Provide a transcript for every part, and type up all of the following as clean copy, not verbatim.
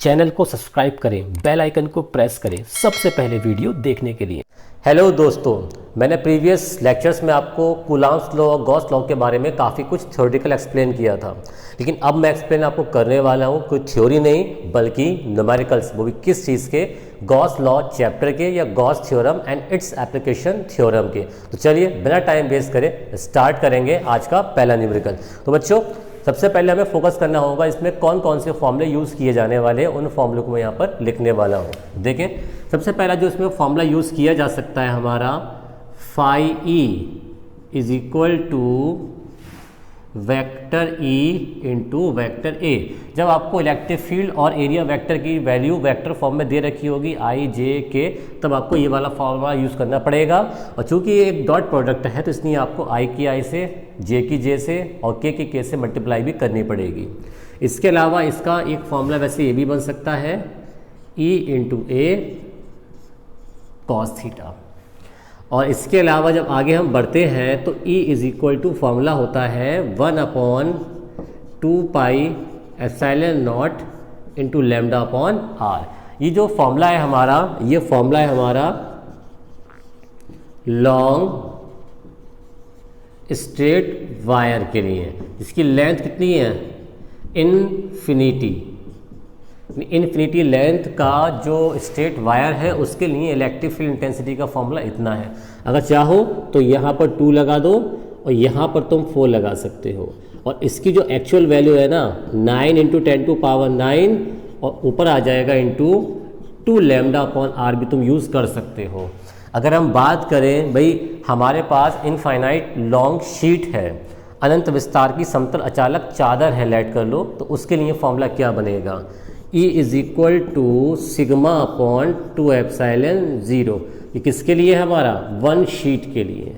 Channel को subscribe करें, bell icon को प्रेस करें सबसे पहले वीडियो देखने के लिए। हेलो दोस्तों, मैंने प्रीवियस लेक्चर्स में आपको कूलॉम्स लॉ और गॉस लॉ के बारे में काफ़ी कुछ थ्योरेटिकल एक्सप्लेन किया था, लेकिन अब मैं एक्सप्लेन आपको करने वाला हूँ कोई थ्योरी नहीं बल्कि न्यूमेरिकल्स, वो भी किस चीज़ के, गॉस लॉ चैप्टर के या Gauss theorem and its application theorem के। तो चलिए बिना टाइम वेस्ट करे स्टार्ट करेंगे आज का पहला न्यूमेरिकल। तो बच्चों सबसे पहले हमें फोकस करना होगा इसमें कौन कौन से फॉर्मूले यूज़ किए जाने वाले हैं, उन फॉर्मूले को मैं यहाँ पर लिखने वाला हूँ। देखें सबसे पहला जो इसमें फॉर्मूला यूज़ किया जा सकता है हमारा phi E is equal to vector E into vector A. जब आपको इलेक्ट्रिक फील्ड और एरिया वेक्टर की वैल्यू वेक्टर फॉर्म में दे रखी होगी आई जे के, तब आपको ये वाला फॉर्मूला यूज़ करना पड़ेगा। और चूंकि ये एक डॉट प्रोडक्ट है तो इसलिए आपको आई की आई से, जे की जे से और के की के से मल्टीप्लाई भी करनी पड़ेगी। इसके अलावा इसका एक फॉर्मूला वैसे ये भी बन सकता है ई इंटू ए कॉस थीटा। और इसके अलावा जब आगे हम बढ़ते हैं तो E is equal to formula होता है 1/2 pi epsilon naught into lambda upon R. ये जो फॉर्मूला है हमारा, ये फॉर्मूला है हमारा लॉन्ग स्ट्रेट वायर के लिए, जिसकी लेंथ कितनी है इन्फिनिटी लेंथ का जो स्ट्रेट वायर है उसके लिए इलेक्ट्रिक फील्ड इंटेंसिटी का फॉर्मूला इतना है। अगर चाहो तो यहाँ पर 2 लगा दो और यहाँ पर तुम 4 लगा सकते हो। और इसकी जो एक्चुअल वैल्यू है ना 9 इंटू 10⁹ और ऊपर आ जाएगा इंटू 2 लैम्डा अपॉन आर भी तुम यूज़ कर सकते हो। अगर हम बात करें भाई हमारे पास इनफाइनाइट लॉन्ग शीट है, अनंत विस्तार की समतल अचालक चादर है, लेट कर लो, तो उसके लिए फॉर्मूला क्या बनेगा E is equal to sigma upon 2 epsilon 0। ये किसके लिए है हमारा 1 शीट के लिए।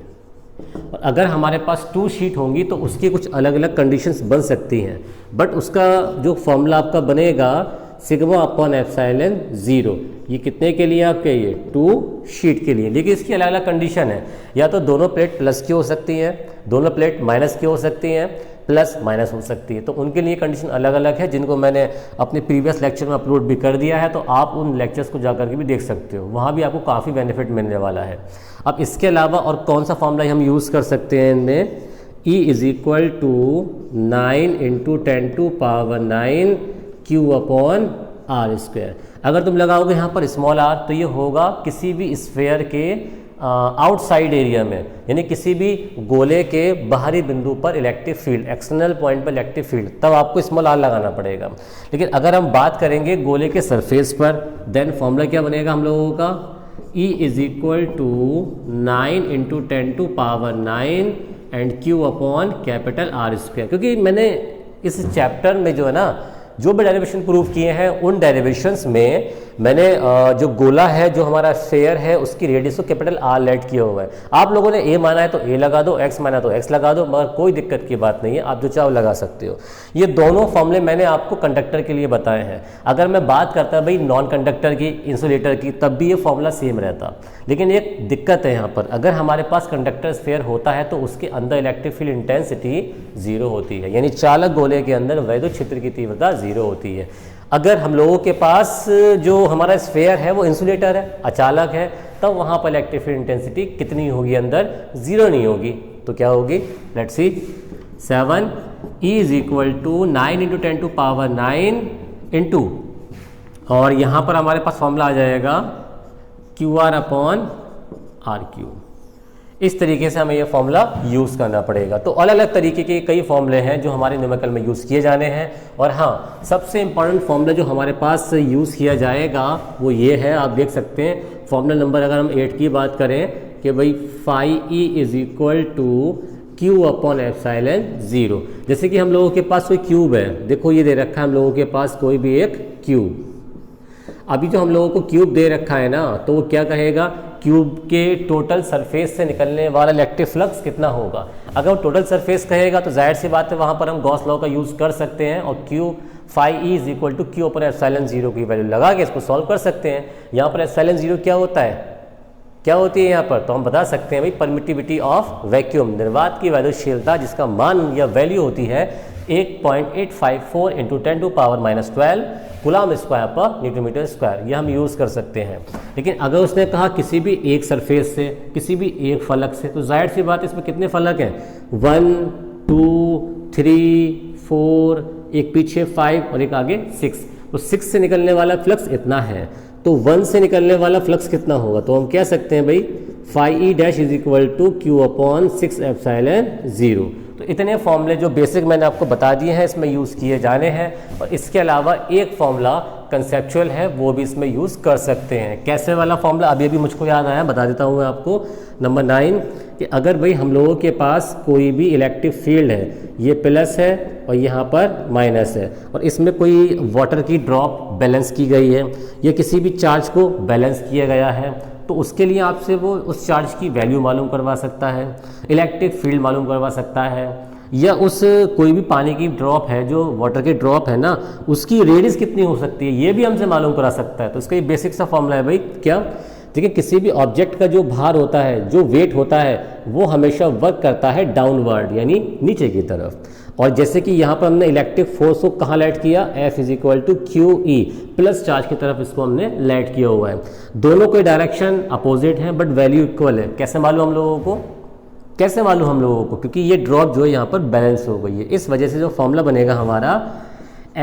और अगर हमारे पास 2 शीट होंगी तो उसकी कुछ अलग अलग कंडीशंस बन सकती हैं, बट उसका जो फॉर्मूला आपका बनेगा सिग्मा अपॉन एप्सिलॉन 0। ये कितने के लिए आपके, ये 2 शीट के लिए। लेकिन इसकी अलग अलग कंडीशन है, या तो दोनों प्लेट प्लस की हो सकती हैं, दोनों प्लेट माइनस की हो सकती हैं, प्लस माइनस हो सकती है। तो उनके लिए कंडीशन अलग अलग है, जिनको मैंने अपने प्रीवियस लेक्चर में अपलोड भी कर दिया है, तो आप उन लेक्चर्स को जाकर के भी देख सकते हो, वहाँ भी आपको काफ़ी बेनिफिट मिलने वाला है। अब इसके अलावा और कौन सा फॉर्मूला हम यूज़ कर सकते हैं इनमें, E is equal to 9 into 10⁹ Q upon R square. अगर तुम लगाओगे यहाँ पर स्मॉल आर तो ये होगा किसी भी स्फेयर के आउटसाइड एरिया में, यानी किसी भी गोले के बाहरी बिंदु पर इलेक्ट्रिक फील्ड, एक्सटर्नल पॉइंट पर इलेक्ट्रिक फील्ड, तब आपको स्मॉल आर लगाना पड़ेगा। लेकिन अगर हम बात करेंगे गोले के सरफेस पर, देन फॉर्मूला क्या बनेगा हम लोगों का, E is equal to 9 into 10⁹ and Q upon capital R square. क्योंकि मैंने इस चैप्टर में जो है ना जो भी डेरिवेशन प्रूव किए हैं उन डेरिवेशंस में मैंने जो गोला है, जो हमारा स्फेयर है, उसकी रेडियस को कैपिटल आर लेट किया हुआ है। आप लोगों ने ए माना है तो ए लगा दो, एक्स माना तो एक्स लगा दो, मगर कोई दिक्कत की बात नहीं है, आप जो चाहो लगा सकते हो। ये दोनों फॉर्मूले मैंने आपको कंडक्टर के लिए बताए हैं। अगर मैं बात करता भाई नॉन कंडक्टर की, इंसुलेटर की, तब भी ये फॉर्मूला सेम रहता। लेकिन एक दिक्कत है यहाँ पर, अगर हमारे पास कंडक्टर स्फेयर होता है तो उसके अंदर इलेक्ट्रिक फील्ड इंटेंसिटी 0 होती है, यानी चालक गोले के अंदर वैद्युत क्षेत्र की तीव्रता 0 होती है। अगर हम लोगों के पास जो हमारा स्फेयर है वो इंसुलेटर है, अचालक है, तब वहाँ पर इलेक्ट्रिक फील्ड इंटेंसिटी कितनी होगी, अंदर 0 नहीं होगी। तो क्या होगी, let's see 7 E is equal to 9 into 10⁹ into, और यहाँ पर हमारे पास फॉर्मूला आ जाएगा QR अपॉन RQ। इस तरीके से हमें ये फॉर्मूला यूज़ करना पड़ेगा। तो अलग अलग तरीके के कई फॉर्मूले हैं जो हमारे न्यूमेरिकल में यूज़ किए जाने हैं। और हाँ, सबसे इंपॉर्टेंट फॉर्मूला जो हमारे पास यूज़ किया जाएगा वो ये है, आप देख सकते हैं फॉर्मूला नंबर, अगर हम 8 की बात करें कि भाई phi E is equal to Q upon epsilon 0। जैसे कि हम लोगों के पास कोई क्यूब है, देखो ये दे रखा है हम लोगों के पास कोई भी एक क्यूब। अभी जो हम लोगों को क्यूब दे रखा है ना, तो वो क्या कहेगा, क्यूब के टोटल सरफेस से निकलने वाला इलेक्ट्रिक फ्लक्स कितना होगा। अगर वो टोटल सरफेस कहेगा तो जाहिर सी बात है वहाँ पर हम गॉस लॉ का यूज़ कर सकते हैं और Q phi E is equal to Q upon epsilon 0 की वैल्यू लगा के इसको सॉल्व कर सकते हैं। यहाँ पर एप्सिलॉन 0 क्या होता है, क्या होती है यहाँ पर, तो हम बता सकते हैं भाई परमिटिविटी ऑफ वैक्यूम, निर्वात की वैद्युतशीलता, जिसका मान या वैल्यू होती है 8.854 इंटू 10⁻⁻12 कूलम स्क्वायर पर न्यूटन मीटर स्क्वायर, ये हम यूज़ कर सकते हैं। लेकिन अगर उसने कहा किसी भी एक सरफेस से, किसी भी एक फलक से, तो जाहिर सी बात है इसमें कितने फलक हैं, 1 2 3 4, एक पीछे 5 और एक आगे 6, तो 6 से निकलने वाला फ्लक्स इतना है, तो 1 से निकलने वाला फ्लक्स कितना होगा, तो हम कह सकते हैं भाई phi E dash is equal to Q upon 6 epsilon 0। तो इतने फॉर्मूले जो बेसिक मैंने आपको बता दिए हैं इसमें यूज़ किए जाने हैं, और इसके अलावा एक फॉर्मूला कंसेप्चुअल है वो भी इसमें यूज़ कर सकते हैं। कैसे वाला फॉर्मूला अभी अभी मुझको याद आया, बता देता हूँ मैं आपको। नंबर 9 कि अगर भाई हम लोगों के पास कोई भी इलेक्ट्रिक फील्ड है, ये प्लस है और यहाँ पर माइनस है, और इसमें कोई वाटर की ड्रॉप बैलेंस की गई है या किसी भी चार्ज को बैलेंस किया गया है, तो उसके लिए आपसे वो उस चार्ज की वैल्यू मालूम करवा सकता है, इलेक्ट्रिक फील्ड मालूम करवा सकता है, या उस कोई भी पानी की ड्रॉप है जो वाटर की ड्रॉप है ना, उसकी रेडियस कितनी हो सकती है ये भी हमसे मालूम करा सकता है। तो इसका ये बेसिक सा फॉर्मूला है भाई, क्या, देखिए किसी भी ऑब्जेक्ट का जो भार होता है, जो वेट होता है, वो हमेशा वर्क करता है डाउनवर्ड यानी नीचे की तरफ। और जैसे कि यहाँ पर हमने इलेक्ट्रिक फोर्स को कहाँ लाइट किया, F is equal to Q E, plus charge की तरफ इसको हमने लाइट किया हुआ है। दोनों के डायरेक्शन अपोजिट हैं बट वैल्यू इक्वल है। कैसे मालूम हम लोगों को, कैसे मालूम हम लोगों को, क्योंकि ये ड्रॉप जो है यहाँ पर बैलेंस हो गई है। इस वजह से जो फॉर्मूला बनेगा हमारा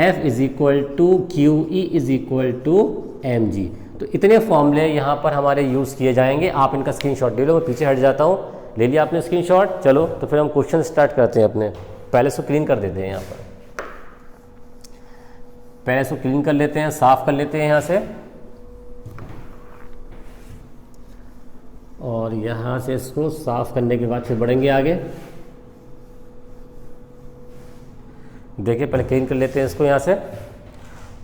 F is equal to Q E is equal to M G. तो इतने फॉर्मूले यहाँ पर हमारे यूज़ किए जाएंगे। आप इनका स्क्रीनशॉट ले लो, मैं पीछे हट जाता हूँ। ले लिया आपने स्क्रीनशॉट, चलो तो फिर हम क्वेश्चन स्टार्ट करते हैं अपने। पहले इसको क्लीन कर देते हैं, यहाँ पर पहले इसको क्लीन कर लेते हैं, साफ कर लेते हैं यहाँ से, और यहाँ से इसको साफ करने के बाद फिर बढ़ेंगे आगे। देखिए पहले क्लीन कर लेते हैं इसको यहाँ से,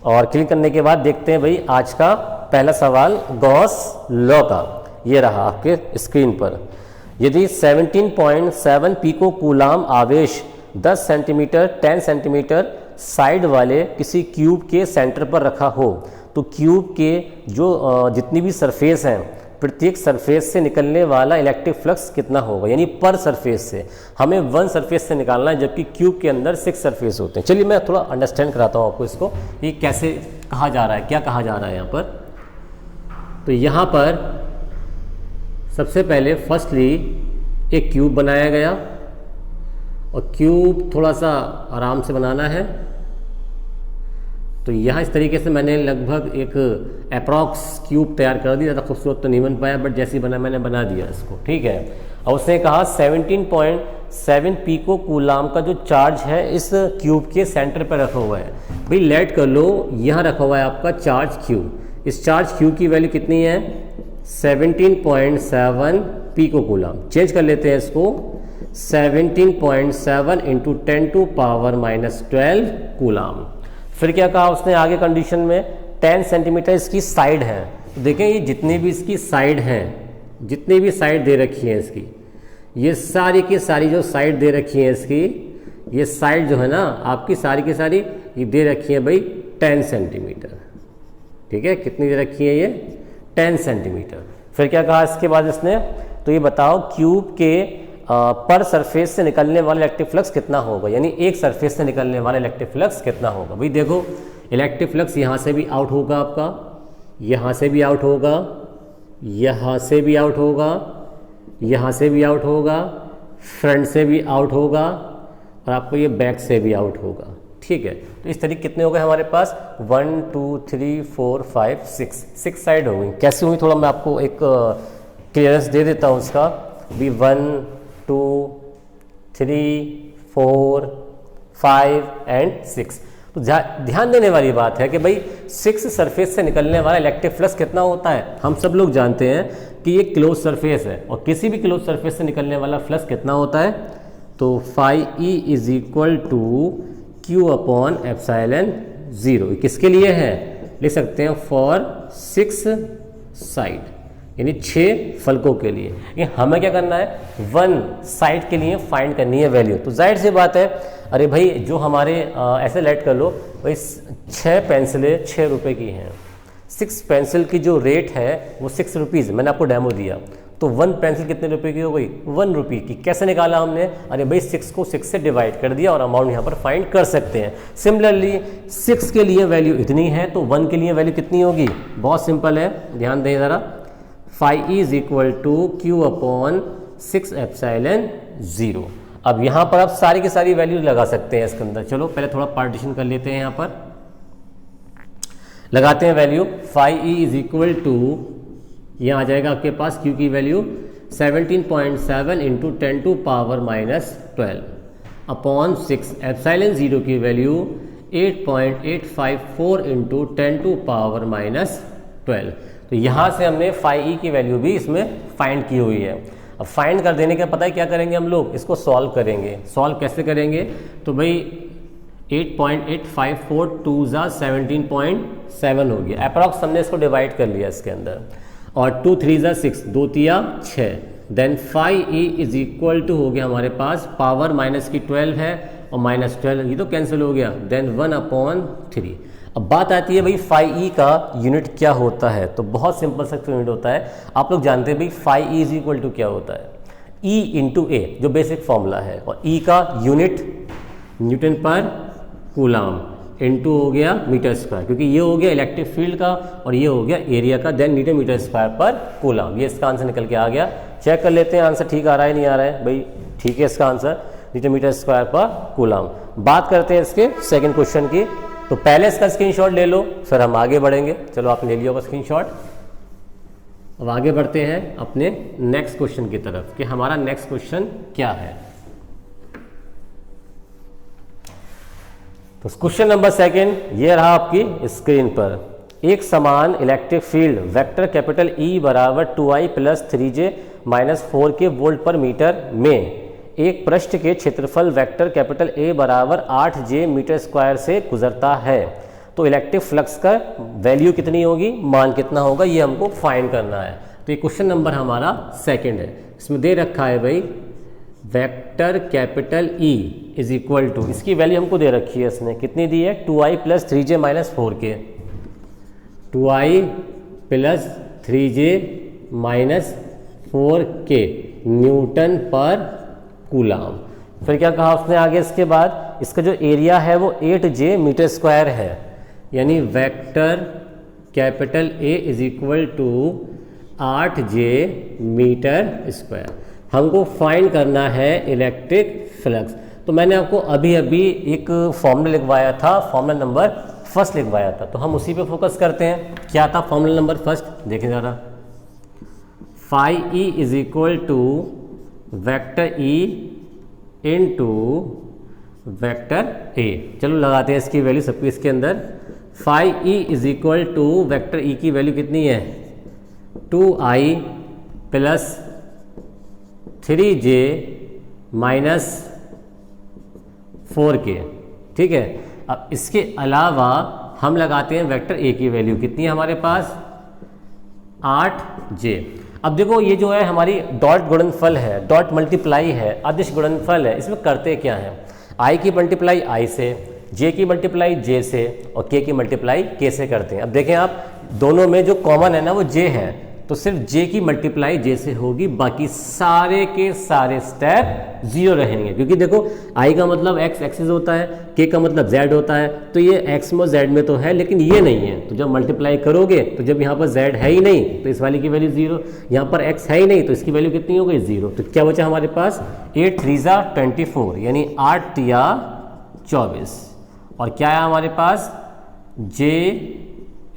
और क्लीन करने के बाद देखते हैं भाई आज का पहला सवाल गॉस लॉ का। ये रहा आपके स्क्रीन पर। यदि 17.7 पिको कूलाम आवेश 10 सेंटीमीटर 10 सेंटीमीटर साइड वाले किसी क्यूब के सेंटर पर रखा हो, तो क्यूब के जो जितनी भी सरफेस हैं, प्रत्येक सरफेस से निकलने वाला इलेक्ट्रिक फ्लक्स कितना होगा, यानी पर सरफेस से। हमें 1 सरफेस से निकालना है, जबकि क्यूब के अंदर 6 सरफेस होते हैं। चलिए मैं थोड़ा अंडरस्टैंड कराता हूँ आपको इसको, ये कैसे कहा जा रहा है, क्या कहा जा रहा है यहाँ पर। तो यहाँ पर सबसे पहले फर्स्टली एक क्यूब बनाया गया, और क्यूब थोड़ा सा आराम से बनाना है। तो यहाँ इस तरीके से मैंने लगभग एक अप्रॉक्स क्यूब तैयार कर दिया। ज़्यादा खूबसूरत तो नहीं बन पाया, बट जैसे बना मैंने बना दिया इसको, ठीक है। और उसने कहा 17.7 पिको कूलाम का जो चार्ज है इस क्यूब के सेंटर पर रखा हुआ है। भाई लेट कर लो, यहाँ रखा हुआ है आपका चार्ज क्यू। इस चार्ज क्यू की वैल्यू कितनी है, 17.7 पिको कूलाम। चेंज कर लेते हैं इसको, 17.7 इंटू 10⁻⁻12 कूलाम। फिर क्या कहा उसने आगे कंडीशन में, 10 सेंटीमीटर इसकी साइड है। तो देखें ये जितनी भी इसकी साइड हैं, जितनी भी साइड दे रखी है इसकी, ये सारी की सारी जो साइड दे रखी है इसकी, ये साइड जो है ना आपकी सारी की सारी ये दे रखी है भाई 10 सेंटीमीटर, ठीक है। कितनी दे रखी है ये, 10 सेंटीमीटर। फिर क्या कहा इसके बाद इसने, तो ये बताओ क्यूब के पर सरफेस से निकलने वाला इलेक्ट्रिक फ्लक्स कितना होगा, यानी एक सरफेस से निकलने वाला इलेक्ट्रिक फ्लक्स कितना होगा। भाई देखो इलेक्ट्रिक फ्लक्स यहाँ से भी आउट होगा आपका, यहाँ से भी आउट होगा, यहाँ से भी आउट होगा, यहाँ से भी आउट होगा, फ्रंट से भी आउट होगा, और आपको ये बैक से भी आउट होगा, ठीक है। तो इस तरीके कितने हो गए हमारे पास, 1 2 3 4 5 6 साइड हो गई। कैसे हुई थोड़ा मैं आपको एक क्लियरेंस दे देता हूँ उसका भी। 1 2 3 4 5 एंड 6। तो ध्यान देने वाली बात है कि भाई 6 सरफेस से निकलने वाला इलेक्ट्रिक फ्लक्स कितना होता है। हम सब लोग जानते हैं कि ये क्लोज सरफेस है, और किसी भी क्लोज सरफेस से निकलने वाला फ्लक्स कितना होता है, तो phi E is equal to Q upon epsilon 0। किसके लिए है, लिख सकते हैं फॉर 6 साइड, यानी 6 फलकों के लिए। ये हमें क्या करना है, 1 साइड के लिए फाइंड करनी है वैल्यू। तो जाहिर सी बात है, अरे भाई जो हमारे ऐसे लेट कर लो भाई 6 पेंसिलें 6 रुपये की हैं। 6 पेंसिल की जो रेट है वो 6 रुपीज़, मैंने आपको डेमो दिया। तो 1 पेंसिल कितने रुपए की हो गई? 1 रुपये की। कैसे निकाला हमने? अरे भाई 6 को 6 से डिवाइड कर दिया और अमाउंट यहाँ पर फाइंड कर सकते हैं। सिमिलरली 6 के लिए वैल्यू इतनी है तो 1 के लिए वैल्यू कितनी होगी? बहुत सिंपल है, ध्यान दें ज़रा। phi is equal to Q upon 6 epsilon 0। अब यहाँ पर आप सारी की सारी वैल्यूज लगा सकते हैं इसके अंदर। चलो पहले थोड़ा पार्टीशन कर लेते हैं, यहाँ पर लगाते हैं value. phi e is equal to, यहाँ आ जाएगा आपके पास Q की value 17.7 into 10 to power -12 upon 6, epsilon 0 की वैल्यू 8.854 इंटू 10 टू पावर -12। तो यहाँ से हमने phi e की वैल्यू भी इसमें फाइंड की हुई है। अब फाइंड कर देने के पता है क्या करेंगे हम लोग? इसको सॉल्व करेंगे। सॉल्व कैसे करेंगे? तो भाई 8.854 2 ज़ा 17.7 हो गया, अप्रॉक्स हमने इसको डिवाइड कर लिया इसके अंदर, और 2 3 ज़ा 6, 2 तिया 6। Then phi e is equal to हो गया हमारे पास, पावर माइनस की 12 है और -12 ये तो कैंसिल हो गया, देन 1/3। अब बात आती है भाई phi e का यूनिट क्या होता है? तो बहुत सिंपल सा यूनिट होता है, आप लोग जानते हैं भाई phi e is equal to क्या होता है? E इंटू ए, जो बेसिक फॉर्मूला है, और E का unit Newton per coulomb into हो गया मीटर स्क्वायर, क्योंकि ये हो गया इलेक्ट्रिक फील्ड का और ये हो गया एरिया का, then Newton metre square per coulomb. ये इसका आंसर निकल के आ गया। चेक कर लेते हैं आंसर ठीक आ रहा है नहीं आ रहा है। भाई ठीक है, इसका answer Newton metre square per coulomb. बात करते हैं इसके सेकंड क्वेश्चन की। तो पहले इसका स्क्रीनशॉट ले लो, फिर हम आगे बढ़ेंगे। चलो आपने ले लिया होगा स्क्रीनशॉट। अब आगे बढ़ते हैं अपने नेक्स्ट क्वेश्चन की तरफ कि हमारा नेक्स्ट क्वेश्चन क्या है। तो क्वेश्चन नंबर सेकंड ये रहा आपकी स्क्रीन पर। एक समान electric field vector capital E बराबर 2I plus 3J minus 4K volt पर मीटर में एक पृष्ठ के क्षेत्रफल वेक्टर कैपिटल A बराबर 8J मीटर स्क्वायर से गुजरता है, तो इलेक्ट्रिक फ्लक्स का वैल्यू कितनी होगी, मान कितना होगा, ये हमको फाइंड करना है। तो ये क्वेश्चन नंबर हमारा सेकंड है। इसमें दे रखा है भाई vector capital E is equal to, इसकी वैल्यू हमको दे रखी है, इसने कितनी दी है? 2I plus 3J minus 4K, 2I plus 3J minus 4K newton per coulomb. फिर क्या कहा उसने आगे इसके बाद? इसका जो एरिया है वो 8J मीटर स्क्वायर है, यानी vector capital A is equal to 8J metre square. हमको फाइंड करना है इलेक्ट्रिक फ्लक्स। तो मैंने आपको अभी अभी एक फॉर्मूला लिखवाया था, फॉर्मूला नंबर फर्स्ट लिखवाया था, तो हम उसी पे फोकस करते हैं। क्या था फॉर्मूला नंबर फर्स्ट? देखें ज़रा। phi e is equal to vector E into vector A। चलो लगाते हैं इसकी वैल्यू सबकी इसके अंदर। phi e is equal to vector E की वैल्यू कितनी है? 2I plus 3J minus 4K, ठीक है। अब इसके अलावा हम लगाते हैं वेक्टर A की वैल्यू कितनी है हमारे पास? 8J। अब देखो ये जो है हमारी डॉट गुणनफल है, डॉट मल्टीप्लाई है, अदिश गुणनफल है। इसमें करते क्या है? I की मल्टीप्लाई I से, J की मल्टीप्लाई J से और K की मल्टीप्लाई K से करते हैं। अब देखें आप, दोनों में जो कॉमन है ना वो J है, तो सिर्फ J की मल्टीप्लाई J से होगी, बाकी सारे के सारे स्टेप 0 रहेंगे, क्योंकि देखो I का मतलब x एक्सिस होता है, K का मतलब Z होता है, तो ये x में Z में तो है लेकिन ये नहीं है। तो जब मल्टीप्लाई करोगे तो जब यहाँ पर Z है ही नहीं तो इस वाली की वैल्यू 0, यहाँ पर x है ही नहीं तो इसकी वैल्यू कितनी हो गई? 0। तो क्या बचा हमारे पास? 8 3 ज़ा 24, यानी 8 तिया 24, और क्या है हमारे पास? J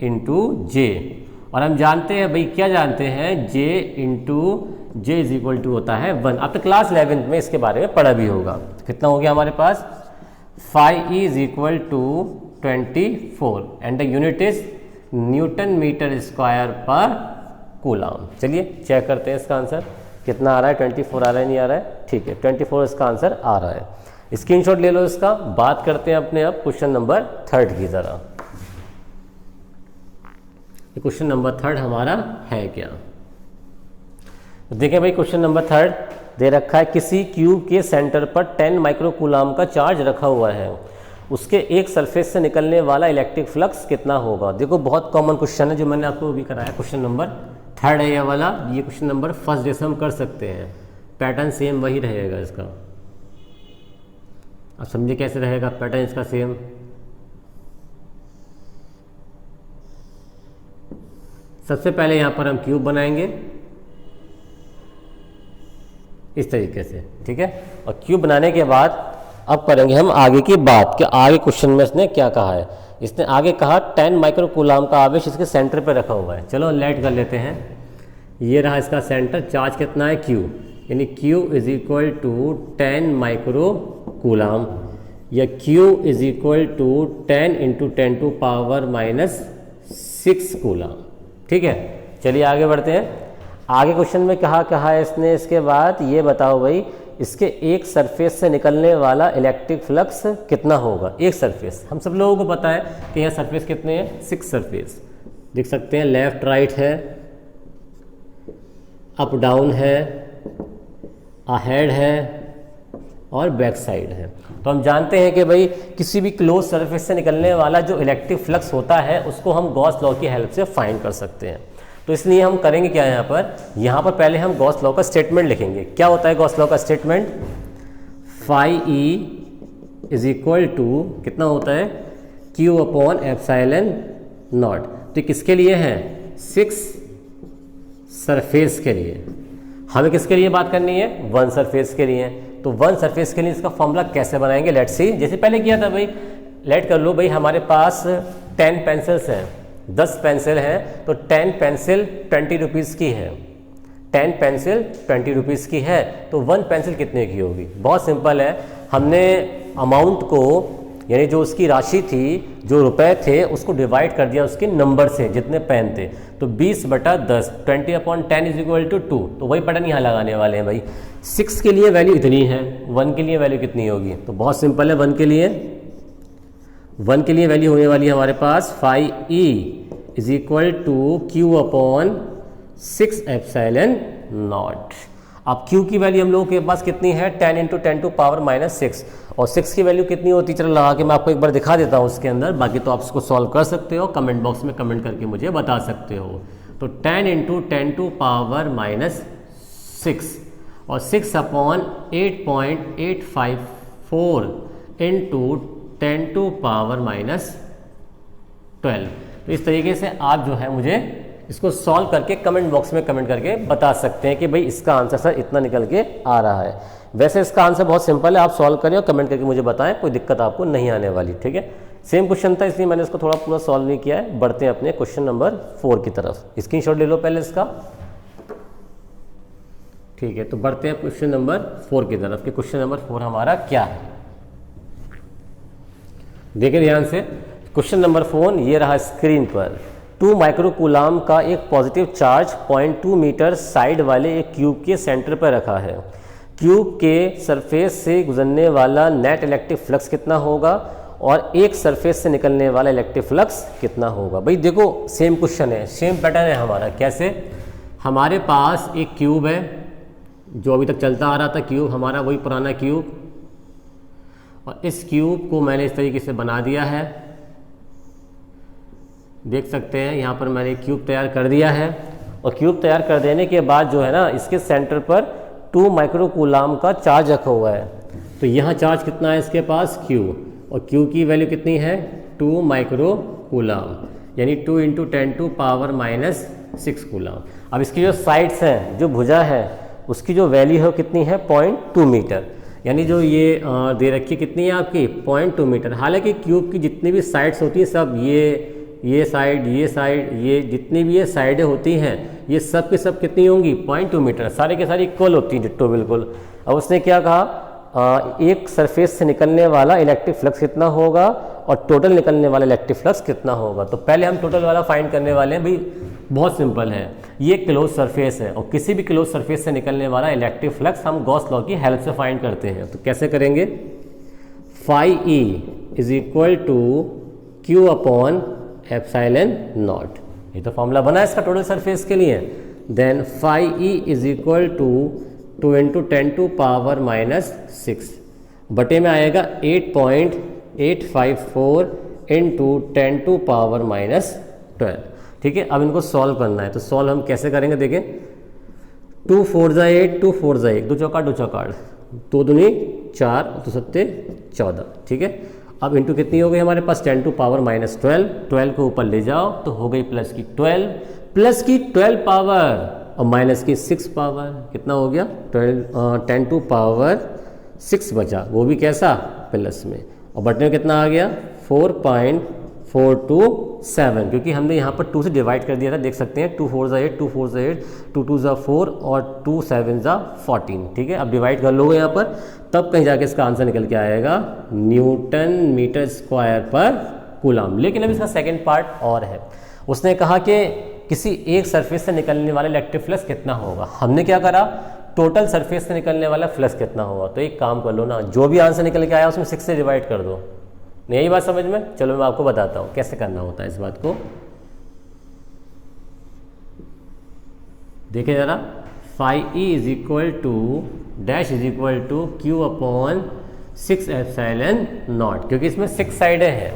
into J। और हम जानते हैं भाई, क्या जानते हैं? J into J is equal to होता है 1। आप तो क्लास 11th में इसके बारे में पढ़ा भी होगा। कितना हो गया हमारे पास? phi e is equal to 24 and the unit is newton metre square per coulomb. चलिए चेक करते हैं इसका आंसर कितना आ रहा है। 24 आ रहा है नहीं आ रहा है? ठीक है, 24 इसका आंसर आ रहा है। स्क्रीनशॉट ले लो इसका। बात करते हैं अपने अब क्वेश्चन नंबर 3 की तरह। क्वेश्चन नंबर 3 हमारा है क्या? देखें भाई, क्वेश्चन नंबर 3 दे रखा है, किसी क्यूब के सेंटर पर 10 माइक्रो कूलम का चार्ज रखा हुआ है, उसके एक सरफेस से निकलने वाला इलेक्ट्रिक फ्लक्स कितना होगा। देखो बहुत कॉमन क्वेश्चन है जो मैंने आपको अभी कराया, क्वेश्चन नंबर थर्ड है ये वाला, ये क्वेश्चन नंबर फर्स्ट जैसे हम कर सकते हैं, पैटर्न सेम वही रहेगा इसका। अब समझिए कैसे रहेगा पैटर्न इसका सेम। सबसे पहले यहाँ पर हम क्यूब बनाएंगे इस तरीके से, ठीक है। और क्यूब बनाने के बाद अब करेंगे हम आगे की बात कि आगे क्वेश्चन में इसने क्या कहा है। इसने आगे कहा 10 माइक्रो कूलाम का आवेश इसके सेंटर पे रखा हुआ है। चलो लाइट कर लेते हैं। ये रहा इसका सेंटर, चार्ज कितना है Q, यानी Q is equal to 10 micro coulomb, या Q is equal to 10 into 10 to power minus 6 coulomb, ठीक है। चलिए आगे बढ़ते हैं। आगे क्वेश्चन में कहा है इसने इसके बाद ये बताओ भाई इसके एक सरफेस से निकलने वाला इलेक्ट्रिक फ्लक्स कितना होगा। एक सरफेस, हम सब लोगों को पता है कि यहाँ सरफेस कितने हैं, 6 सरफेस देख सकते हैं, लेफ्ट राइट है, अप डाउन है, अहेड है और बैक साइड है। तो हम जानते हैं कि भाई किसी भी क्लोज सरफेस से निकलने वाला जो इलेक्ट्रिक फ्लक्स होता है उसको हम गॉस लॉ की हेल्प से फाइंड कर सकते हैं। तो इसलिए हम करेंगे क्या, यहाँ पर पहले हम गॉस लॉ का स्टेटमेंट लिखेंगे। क्या होता है गॉस लॉ का statement, phi E is equal to कितना होता है, क्यू अपॉन एप्सिलॉन नॉट। तो किसके लिए है, 6 सरफेस के लिए। हमें किसके लिए बात करनी है, 1 सरफेस के लिए। तो 1 सरफेस के लिए इसका फॉर्मूला कैसे बनाएंगे, लेट्स सी। जैसे पहले किया था भाई, लेट कर लो भाई हमारे पास 10 पेंसिल्स हैं, 10 पेंसिल हैं, तो 10 पेंसिल 20 रुपीज़ की है, 10 पेंसिल 20 रुपीज़ की है, तो 1 पेंसिल कितने की होगी। बहुत सिंपल है, हमने अमाउंट को यानी जो उसकी राशि थी, जो रुपए थे, उसको डिवाइड कर दिया उसके नंबर से, जितने पेन थे। तो 20/10, 20/10 इज इक्वल टू 2। तो वही पैटर्न यहाँ लगाने वाले हैं भाई। 6 के लिए वैल्यू इतनी है, 1 के लिए वैल्यू कितनी होगी। तो बहुत सिंपल है, 1 के लिए वैल्यू होने वाली है हमारे पास phi E is equal to Q upon 6 epsilon naught. अब Q की वैल्यू हम लोगों के पास कितनी है, 10 इंटू 10 टू पावर माइनस 6, और 6 की वैल्यू कितनी होती है, चलो लगा के मैं आपको एक बार दिखा देता हूँ उसके अंदर। बाकी तो आप इसको सॉल्व कर सकते हो, कमेंट बॉक्स में कमेंट करके मुझे बता सकते हो। तो 10 इंटू 10 टू पावर माइनस 6 और 6 upon 8.854 into 10 to power minus 12। तो इस तरीके से आप जो है मुझे इसको सॉल्व करके कमेंट बॉक्स में कमेंट करके बता सकते हैं कि भाई इसका आंसर सर इतना निकल के आ रहा है। वैसे इसका आंसर बहुत सिंपल है, आप सॉल्व करें और कमेंट करके मुझे बताएं, कोई दिक्कत आपको नहीं आने वाली, ठीक है। सेम क्वेश्चन था इसलिए मैंने इसको थोड़ा पूरा सॉल्व नहीं किया है। बढ़ते हैं अपने क्वेश्चन नंबर 4 की तरफ। स्क्रीनशॉट ले लो पहले इसका, ठीक है। तो बढ़ते हैं क्वेश्चन नंबर 4 की तरफ कि क्वेश्चन नंबर 4 हमारा क्या है। देखिए ध्यान से, क्वेश्चन नंबर 4 ये रहा स्क्रीन पर। 2 माइक्रो कूलाम का एक पॉजिटिव चार्ज 0.2 मीटर साइड वाले एक क्यूब के सेंटर पर रखा है। क्यूब के सरफेस से गुजरने वाला नेट इलेक्ट्रिक फ्लक्स कितना होगा और एक सरफेस से निकलने वाला इलेक्ट्रिक फ्लक्स कितना होगा। भाई देखो सेम क्वेश्चन है, सेम पैटर्न है हमारा। कैसे, हमारे पास एक क्यूब है जो अभी तक चलता आ रहा था, क्यूब हमारा वही पुराना क्यूब, और इस क्यूब को मैंने इस तरीके से बना दिया है। देख सकते हैं यहाँ पर मैंने क्यूब तैयार कर दिया है, और क्यूब तैयार कर देने के बाद जो है ना, इसके सेंटर पर 2 माइक्रो कूलाम का चार्ज रखा हुआ है। तो यहाँ चार्ज कितना है इसके पास, Q, और Q की वैल्यू कितनी है, 2 माइक्रो कूलाम, यानी 2 into 10 to power minus 6 coulomb. अब इसकी जो साइड्स हैं, जो भुजा है, उसकी जो वैल्यू है कितनी है, 0.2 मीटर, यानी जो ये दे रखी कितनी है आपकी, 0.2 मीटर। हालांकि क्यूब की जितनी भी साइड्स होती हैं सब, ये साइड, ये जितनी भी ये साइडें होती हैं, ये सब की सब कितनी होंगी, 0.2 मीटर, सारे के सारे इक्वल होती हैं, डिट्टो बिल्कुल। अब उसने क्या कहा, एक सरफेस से निकलने वाला इलेक्ट्रिक फ्लक्स कितना होगा और टोटल निकलने वाला इलेक्ट्रिक फ्लक्स कितना होगा। तो पहले हम टोटल वाला फाइंड करने वाले हैं। भाई बहुत सिंपल है, ये क्लोज सरफेस है, और किसी भी क्लोज सरफेस से निकलने वाला इलेक्ट्रिक फ्लक्स हम गॉस लॉ की हेल्प से फाइंड करते हैं। तो कैसे करेंगे, phi E is equal to Q upon epsilon naught, ये तो फॉर्मूला बना है इसका टोटल सरफेस के लिए। Then phi E is equal to 2 into 10 to power minus 6 बटे में आएगा 8.854 इंटू 10 टू पावर माइनस 12। ठीक है। अब इनको सॉल्व करना है, तो सॉल्व हम कैसे करेंगे देखें। 2 4 जा 8, 2 4 जा 1, 2 चौका 2 चौका 2 दूनी 4, 2 सत्ते 14, ठीक है। अब इंटू कितनी हो गई हमारे पास 10 टू पावर -12, 12 को ऊपर ले जाओ तो हो गई प्लस की 12, प्लस की 12 पावर और माइनस की 6 पावर, कितना हो गया 10 टू पावर 6 बचा, वो भी कैसा प्लस में, और बटन में कितना आ गया 4.427, क्योंकि हमने यहाँ पर 2 से डिवाइड कर दिया था, देख सकते हैं 2 4 जा 8, 2 4 जा 8, 2 2 जा 4 और 2 7 जा 14, ठीक है। अब डिवाइड कर लोगे यहाँ पर, तब कहीं जाके इसका आंसर निकल के आएगा Newton metre square per coulomb. लेकिन अभी इसका सेकेंड पार्ट और है, उसने कहा कि किसी एक सरफेस से निकलने वाला इलेक्ट्रिक फ्लक्स कितना होगा। हमने क्या करा, टोटल सरफेस से निकलने वाला फ्लक्स कितना होगा। तो एक काम कर लो ना, जो भी आंसर निकल के आया उसमें 6 से डिवाइड कर दो। यही बात समझ में, चलो मैं आपको बताता हूँ कैसे करना होता है इस बात को। देखिए जरा, phi E is equal to dash is equal to Q upon 6 epsilon naught, क्योंकि इसमें 6 साइडें हैं।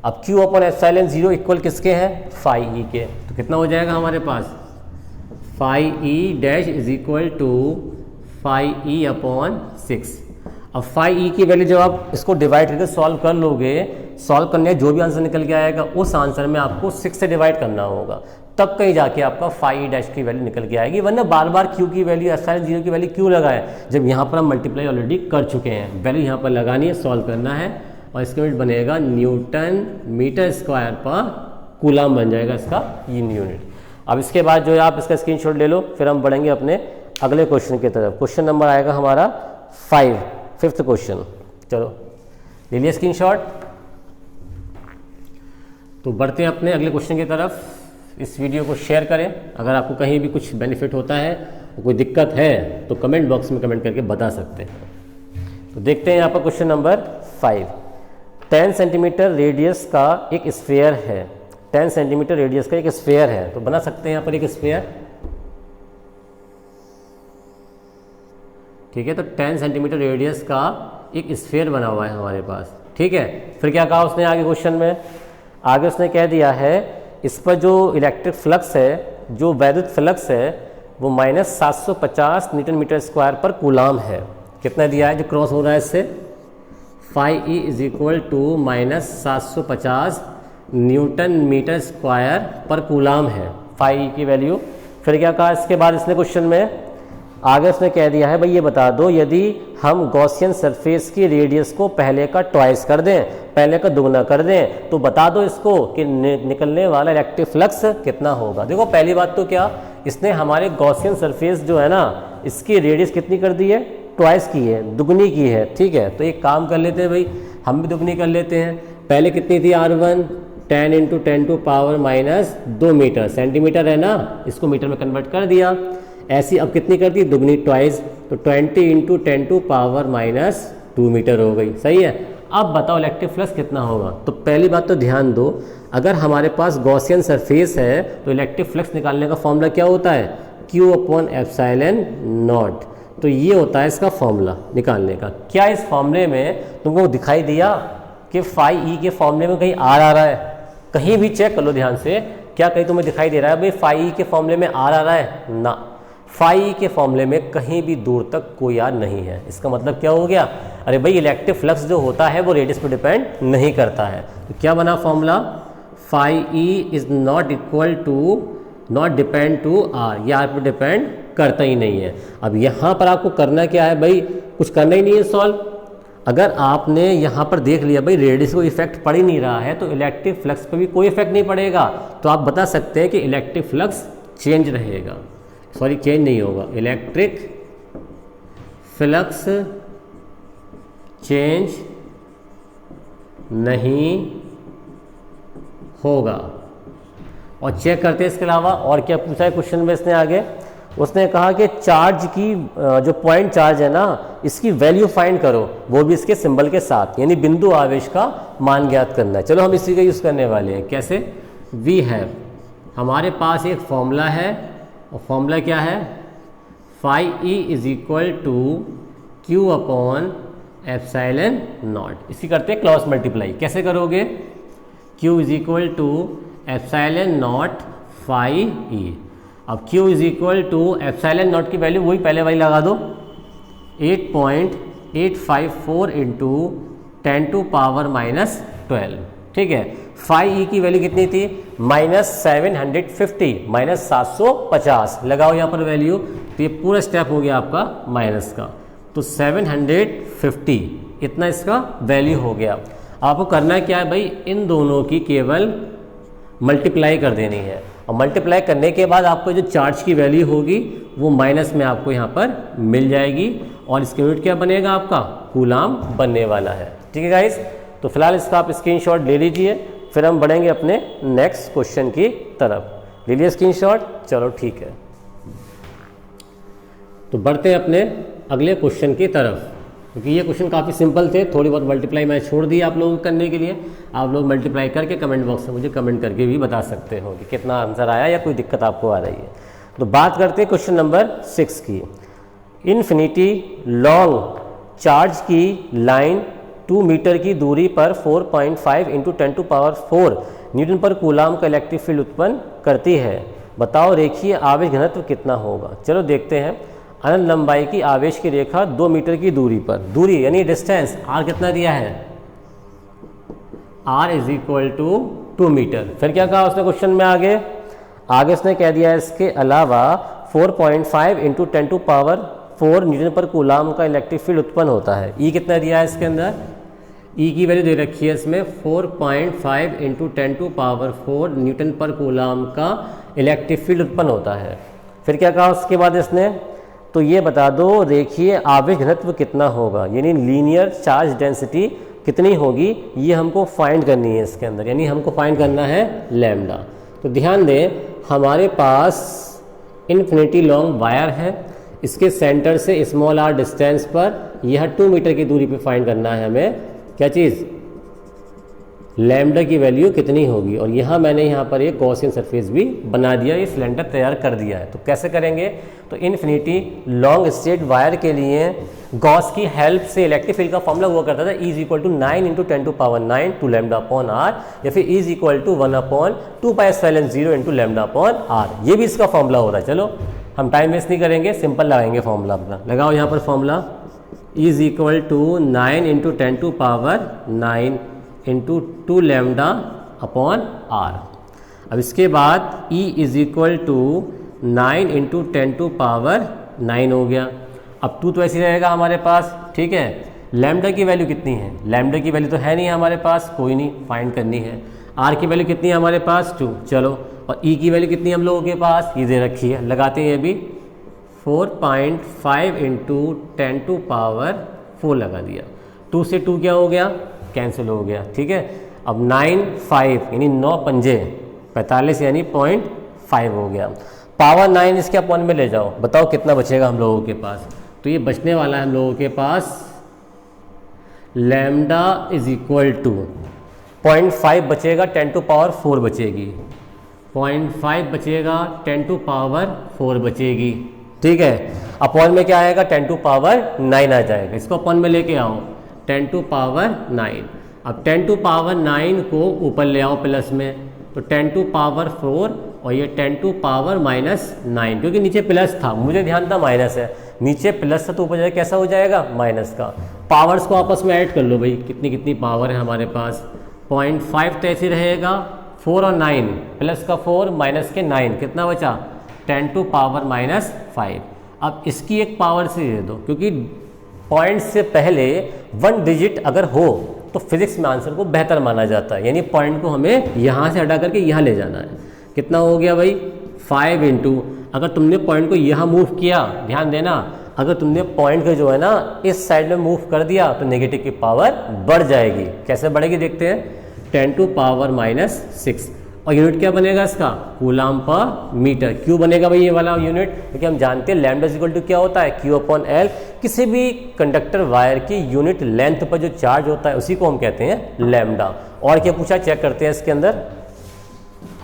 अब Q अपॉन एप्सिलॉन 0 इक्वल किसके हैं, फाई ई के, तो कितना हो जाएगा हमारे पास phi E dash is equal to phi E upon 6। अब फाई ई की वैल्यू जब आप इसको डिवाइड करके सॉल्व कर लोगे, सॉल्व करने जो भी आंसर निकल के आएगा उस आंसर में आपको 6 से डिवाइड करना होगा, तब कहीं जाके आपका फाई ई डैश की वैल्यू निकल के आएगी। वरना बार बार Q की वैल्यू एप्सिलॉन 0 की वैल्यू क्यों लगाए, जब यहाँ पर हम मल्टीप्लाई ऑलरेडी कर चुके हैं। वैल्यू यहाँ पर लगानी है, सॉल्व करना है, और इसके में बनेगा Newton metre square per coulomb बन जाएगा इसका यूनिट। अब इसके बाद जो है आप इसका स्क्रीनशॉट ले लो, फिर हम बढ़ेंगे अपने अगले क्वेश्चन की तरफ। क्वेश्चन नंबर आएगा हमारा 5th क्वेश्चन। चलो ले लिया स्क्रीनशॉट, तो बढ़ते हैं अपने अगले क्वेश्चन की तरफ। इस वीडियो को शेयर करें, अगर आपको कहीं भी कुछ बेनिफिट होता है, कोई दिक्कत है तो कमेंट बॉक्स में कमेंट करके बता सकते हैं। तो देखते हैं यहाँ पर क्वेश्चन नंबर 5। 10 सेंटीमीटर रेडियस का एक स्फीयर है, 10 सेंटीमीटर रेडियस का एक स्फीयर है, तो बना सकते हैं यहाँ पर एक स्फीयर, ठीक है। तो 10 सेंटीमीटर रेडियस का एक स्फीयर बना हुआ है हमारे पास, ठीक है। फिर क्या कहा उसने आगे क्वेश्चन में, आगे उसने कह दिया है इस पर जो इलेक्ट्रिक फ्लक्स है, जो वैद्युत फ्लक्स है, वो -750 newton metre square per coulomb है। कितना दिया है जो क्रॉस हो रहा है इससे, phi E is equal to -750 newton metre square per coulomb है, फाई ई की वैल्यू। फिर क्या कहा इसके बाद इसने क्वेश्चन में, आगे उसने कह दिया है भाई ये बता दो, यदि हम गॉसियन सरफेस की रेडियस को पहले का ट्वाइस कर दें, पहले का दुगना कर दें, तो बता दो इसको कि निकलने वाला इलेक्ट्रिक फ्लक्स कितना होगा। देखो पहली बात तो क्या, इसने हमारे गॉसियन सरफेस जो है ना, इसकी रेडियस कितनी कर दी है, ट्वाइस की है, दुगनी की है, ठीक है। तो एक काम कर लेते हैं भाई, हम भी दुगनी कर लेते हैं। पहले कितनी थी R1, 10 × 10 to power -2 metre, centimetre है ना, इसको मीटर में कन्वर्ट कर दिया। ऐसी अब कितनी कर दी, दुगनी ट्वाइस, तो 20 × 10 टू पावर -2 मीटर हो गई, सही है। अब बताओ इलेक्ट्रिक फ्लक्स कितना होगा। तो पहली बात तो ध्यान दो, अगर हमारे पास गॉसियन सरफेस है तो इलेक्ट्रिक फ्लक्स निकालने का फॉर्मूला क्या होता है, Q अपॉन एप्सिलॉन नॉट। तो ये होता है इसका फॉर्मूला निकालने का। क्या इस फॉर्मूले में तुमको दिखाई दिया कि फाई ई के फॉर्मूले में कहीं आर आ रहा है, कहीं भी चेक कर लो ध्यान से, क्या कहीं तुम्हें दिखाई दे रहा है भाई फाई ई के फॉर्मूले में आर आ रहा है, ना, फाई ई के फॉर्मूले में कहीं भी दूर तक कोई आर नहीं है। इसका मतलब क्या हो गया, अरे भाई इलेक्ट्रिक फ्लक्स जो होता है वो रेडियस पर डिपेंड नहीं करता है। तो क्या बना formula, phi E is not equal to, not depend to R, ये आर पर डिपेंड करता ही नहीं है। अब यहाँ पर आपको करना क्या है भाई, कुछ करना ही नहीं है सॉल्व। अगर आपने यहाँ पर देख लिया भाई रेडियस को इफेक्ट पड़ ही नहीं रहा है, तो इलेक्ट्रिक फ्लक्स पर भी कोई इफेक्ट नहीं पड़ेगा, तो आप बता सकते हैं कि इलेक्ट्रिक फ्लक्स चेंज रहेगा, सॉरी चेंज नहीं होगा, इलेक्ट्रिक फ्लक्स चेंज नहीं होगा। और चेक करते हैं इसके अलावा और क्या पूछा है क्वेश्चन में इसने आगे, उसने कहा कि चार्ज की जो पॉइंट चार्ज है ना, इसकी वैल्यू फाइंड करो, वो भी इसके सिंबल के साथ, यानी बिंदु आवेश का मान ज्ञात करना है। चलो हम इसी का यूज़ करने वाले हैं। कैसे, वी हैव, हमारे पास एक फॉर्मूला है, और फॉर्मूला क्या है, phi E is equal to Q upon epsilon naught. इसी करते हैं क्रॉस मल्टीप्लाई। कैसे करोगे, Q is equal to epsilon naught five E. अब Q is equal to epsilon naught की वैल्यू वही पहले वाली लगा दो, 8.854 इंटू 10⁻⁻12। ठीक है, 5e की वैल्यू कितनी थी, -750 -750 लगाओ यहाँ पर वैल्यू, तो ये पूरा स्टेप हो गया आपका माइनस का, तो 750 इतना इसका वैल्यू हो गया। आपको करना क्या है भाई, इन दोनों की केवल मल्टीप्लाई कर देनी है, और मल्टीप्लाई करने के बाद आपको जो चार्ज की वैल्यू होगी वो माइनस में आपको यहाँ पर मिल जाएगी, और इसका यूनिट क्या बनेगा आपका, कूलाम बनने वाला है। ठीक है गाइस, तो फिलहाल इसका आप स्क्रीनशॉट ले लीजिए, फिर हम बढ़ेंगे अपने नेक्स्ट क्वेश्चन की तरफ। ले लिया स्क्रीनशॉट, चलो ठीक है। तो बढ़ते हैं अपने अगले क्वेश्चन की तरफ, क्योंकि ये क्वेश्चन काफ़ी सिंपल थे, थोड़ी बहुत मल्टीप्लाई मैं छोड़ दी आप लोगों को करने के लिए। आप लोग मल्टीप्लाई करके कमेंट बॉक्स में मुझे कमेंट करके भी बता सकते हो कि कितना आंसर आया या कोई दिक्कत आपको आ रही है। तो बात करते हैं क्वेश्चन नंबर 6 की। इन्फिनिटी लॉन्ग चार्ज की लाइन 2 मीटर की दूरी पर 4.5 इंटू 10⁴ न्यूटन पर कूलाम का इलेक्ट्रिक फील्ड उत्पन्न करती है। बताओ रेखीय आवेश घनत्व कितना होगा। चलो देखते हैं। अनंत लंबाई की आवेश की रेखा 2 मीटर की दूरी पर, दूरी यानी डिस्टेंस, आर कितना दिया है, R is equal to 2 metre. फिर क्या कहा उसने क्वेश्चन में आगे उसने कह दिया है इसके अलावा 4.5 इंटू 10⁴ न्यूटन पर कूलाम का इलेक्ट्रिक फील्ड उत्पन्न होता है। ई कितना दिया है इसके अंदर, ई की वैल्यू दे रखी है इसमें 4.5 इंटू 10⁴ न्यूटन पर कूलाम का इलेक्ट्रिक फील्ड उत्पन्न होता है। फिर क्या कहा उसके बाद इसने, तो ये बता दो रेखीय आवेश घनत्व कितना होगा, यानी लीनियर चार्ज डेंसिटी कितनी होगी, ये हमको फाइंड करनी है इसके अंदर, यानी हमको फाइंड करना है लैम्डा। तो ध्यान दें, हमारे पास इन्फिनिटी लॉन्ग वायर है, इसके सेंटर से स्मॉल आर डिस्टेंस पर यह 2 मीटर की दूरी पे फाइंड करना है हमें क्या चीज़, लैम्डा की वैल्यू कितनी होगी। और यहाँ मैंने यहाँ पर एक गॉसियन सरफेस भी बना दिया, ये सिलेंडर तैयार कर दिया है। तो कैसे करेंगे, तो इन्फिनिटी लॉन्ग स्ट्रेट वायर के लिए गॉस की हेल्प से इलेक्ट्रिक फील्ड का फॉर्मूला हुआ करता था E = 9 इंटू 10⁻⁹ टू λ/r, या फिर E = 1/2πε0 इंटू λ/r। ये भी इसका फॉर्मूला हो रहा है। चलो हम टाइम वेस्ट नहीं करेंगे, सिंपल लगाएंगे फॉर्मूला अपना। लगाओ यहाँ पर formula, E = 9 into 10⁹ into 2 λ/r। अब इसके बाद E = 9 इंटू 10⁻9 हो गया। अब 2 तो ऐसे रहेगा हमारे पास, ठीक है। लैम्डा की वैल्यू कितनी है, लैम्डा की वैल्यू तो है नहीं हमारे पास, कोई नहीं, फाइंड करनी है। R की वैल्यू कितनी है हमारे पास, 2। चलो, और E की वैल्यू कितनी है हम लोगों के पास, ये दे रखी है, लगाते हैं ये भी 4.5 इंटू 10⁴ लगा दिया। 2 से 2 क्या हो गया, कैंसिल हो गया, ठीक है। अब 9 5 यानी 9 पंजे 45 यानी 0.5 हो गया। पावर 9 इसके अपॉन में ले जाओ, बताओ कितना बचेगा हम लोगों के पास। तो ये बचने वाला है हम लोगों के पास लैम्डा इज इक्वल टू 0.5 बचेगा, 10⁴ बचेगी, 0.5 बचेगा, 10⁴ बचेगी, ठीक है। अपॉन में क्या आएगा, 10⁹ आ जाएगा। इसको अपॉन में लेके आओ 10⁹। अब 10⁹ को ऊपर ले आओ प्लस में, तो 10⁴ और ये 10⁻⁹, क्योंकि नीचे प्लस था, मुझे ध्यान था माइनस है, नीचे प्लस था तो ऊपर जाए कैसा हो जाएगा, माइनस का। पावर्स को आपस में ऐड कर लो भाई, कितनी कितनी पावर है हमारे पास। 0.5 तो ऐसे रहेगा, 4 और 9, प्लस का 4 माइनस के 9, कितना बचा, 10⁻⁵। अब इसकी एक पावर से दे दो, क्योंकि पॉइंट से पहले 1 डिजिट अगर हो तो फिजिक्स में आंसर को बेहतर माना जाता है, यानी पॉइंट को हमें यहाँ से हटा करके यहाँ ले जाना है। कितना हो गया भाई, 5 इंटू, अगर तुमने पॉइंट को यहाँ मूव किया, ध्यान देना, अगर तुमने पॉइंट को जो है ना इस साइड में मूव कर दिया तो नेगेटिव की पावर बढ़ जाएगी। कैसे बढ़ेगी देखते हैं, 10⁻⁶। और यूनिट क्या बनेगा इसका, कूलाम पर मीटर। क्यों बनेगा भाई ये वाला यूनिट, क्योंकि हम जानते हैं लैम्डा इक्वल टू क्या होता है, Q/L। किसी भी कंडक्टर वायर की यूनिट लेंथ पर जो चार्ज होता है उसी को हम कहते हैं लैम्डा। और क्या पूछा, चेक करते हैं इसके अंदर,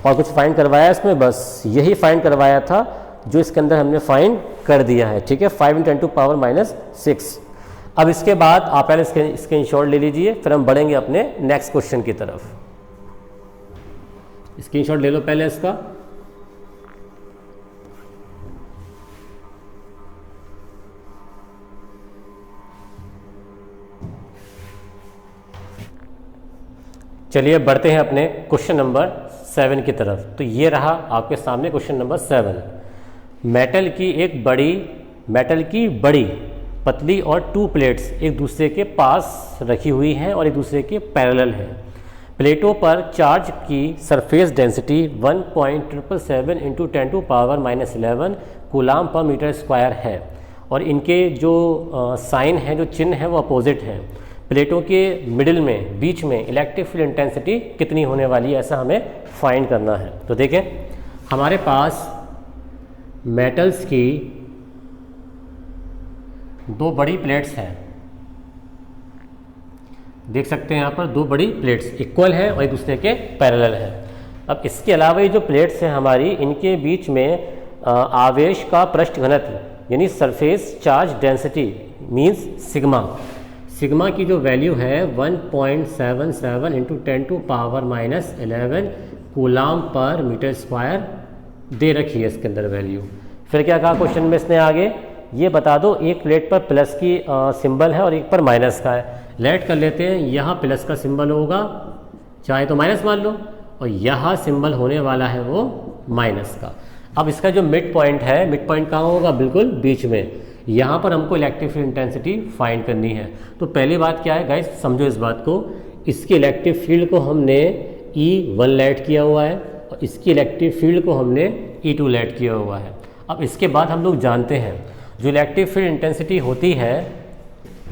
और कुछ फाइंड करवाया इसमें, बस यही फाइंड करवाया था जो इसके अंदर हमने फाइंड कर दिया है, ठीक है। 5 × 10⁻⁶। अब इसके बाद आप पहले स्क्रीनशॉट ले लीजिए, फिर हम बढ़ेंगे अपने नेक्स्ट क्वेश्चन की तरफ। स्क्रीनशॉट ले लो पहले इसका। चलिए बढ़ते हैं अपने क्वेश्चन नंबर 7 की तरफ। तो ये रहा आपके सामने क्वेश्चन नंबर 7। मेटल की बड़ी पतली और 2 प्लेट्स एक दूसरे के पास रखी हुई हैं और एक दूसरे के पैरेलल हैं। प्लेटों पर चार्ज की सरफेस डेंसिटी 1.777 इंटू 10⁻⁻11 कूलाम पर मीटर स्क्वायर है और इनके जो साइन हैं, जो चिन्ह हैं, वो अपोजिट हैं। प्लेटों के मिडिल में, बीच में इलेक्ट्रिक फील्ड इंटेंसिटी कितनी होने वाली है, ऐसा हमें फाइंड करना है। तो देखें, हमारे पास मेटल्स की 2 बड़ी प्लेट्स हैं, देख सकते हैं यहाँ पर 2 बड़ी प्लेट्स इक्वल हैं और एक दूसरे के पैरेलल हैं। अब इसके अलावा ये जो प्लेट्स हैं हमारी, इनके बीच में आवेश का पृष्ठ घनत्व यानी surface charge density means sigma की जो वैल्यू है 1.77 इंटू 10⁻⁻11 कूलाम पर मीटर स्क्वायर दे रखी है इसके अंदर वैल्यू। फिर क्या कहा क्वेश्चन में इसने आगे, ये बता दो एक प्लेट पर प्लस की सिंबल है और एक पर माइनस का है। लेट कर लेते हैं, यहाँ प्लस का सिंबल होगा, चाहे तो माइनस मान लो, और यहाँ सिंबल होने वाला है वो माइनस का। अब इसका जो मिड पॉइंट है, मिड पॉइंट कहाँ होगा, बिल्कुल बीच में। यहाँ पर हमको इलेक्ट्रिक फील्ड इंटेंसिटी फाइंड करनी है। तो पहली बात क्या है गाइस, समझो इस बात को, इसकी इलेक्ट्रिक फील्ड को हमने E1 लेट किया हुआ है और इसकी इलेक्ट्रिक फील्ड को हमने E2 लेट किया हुआ है। अब इसके बाद हम लोग जानते हैं जो इलेक्ट्रिक फील्ड इंटेंसिटी होती है,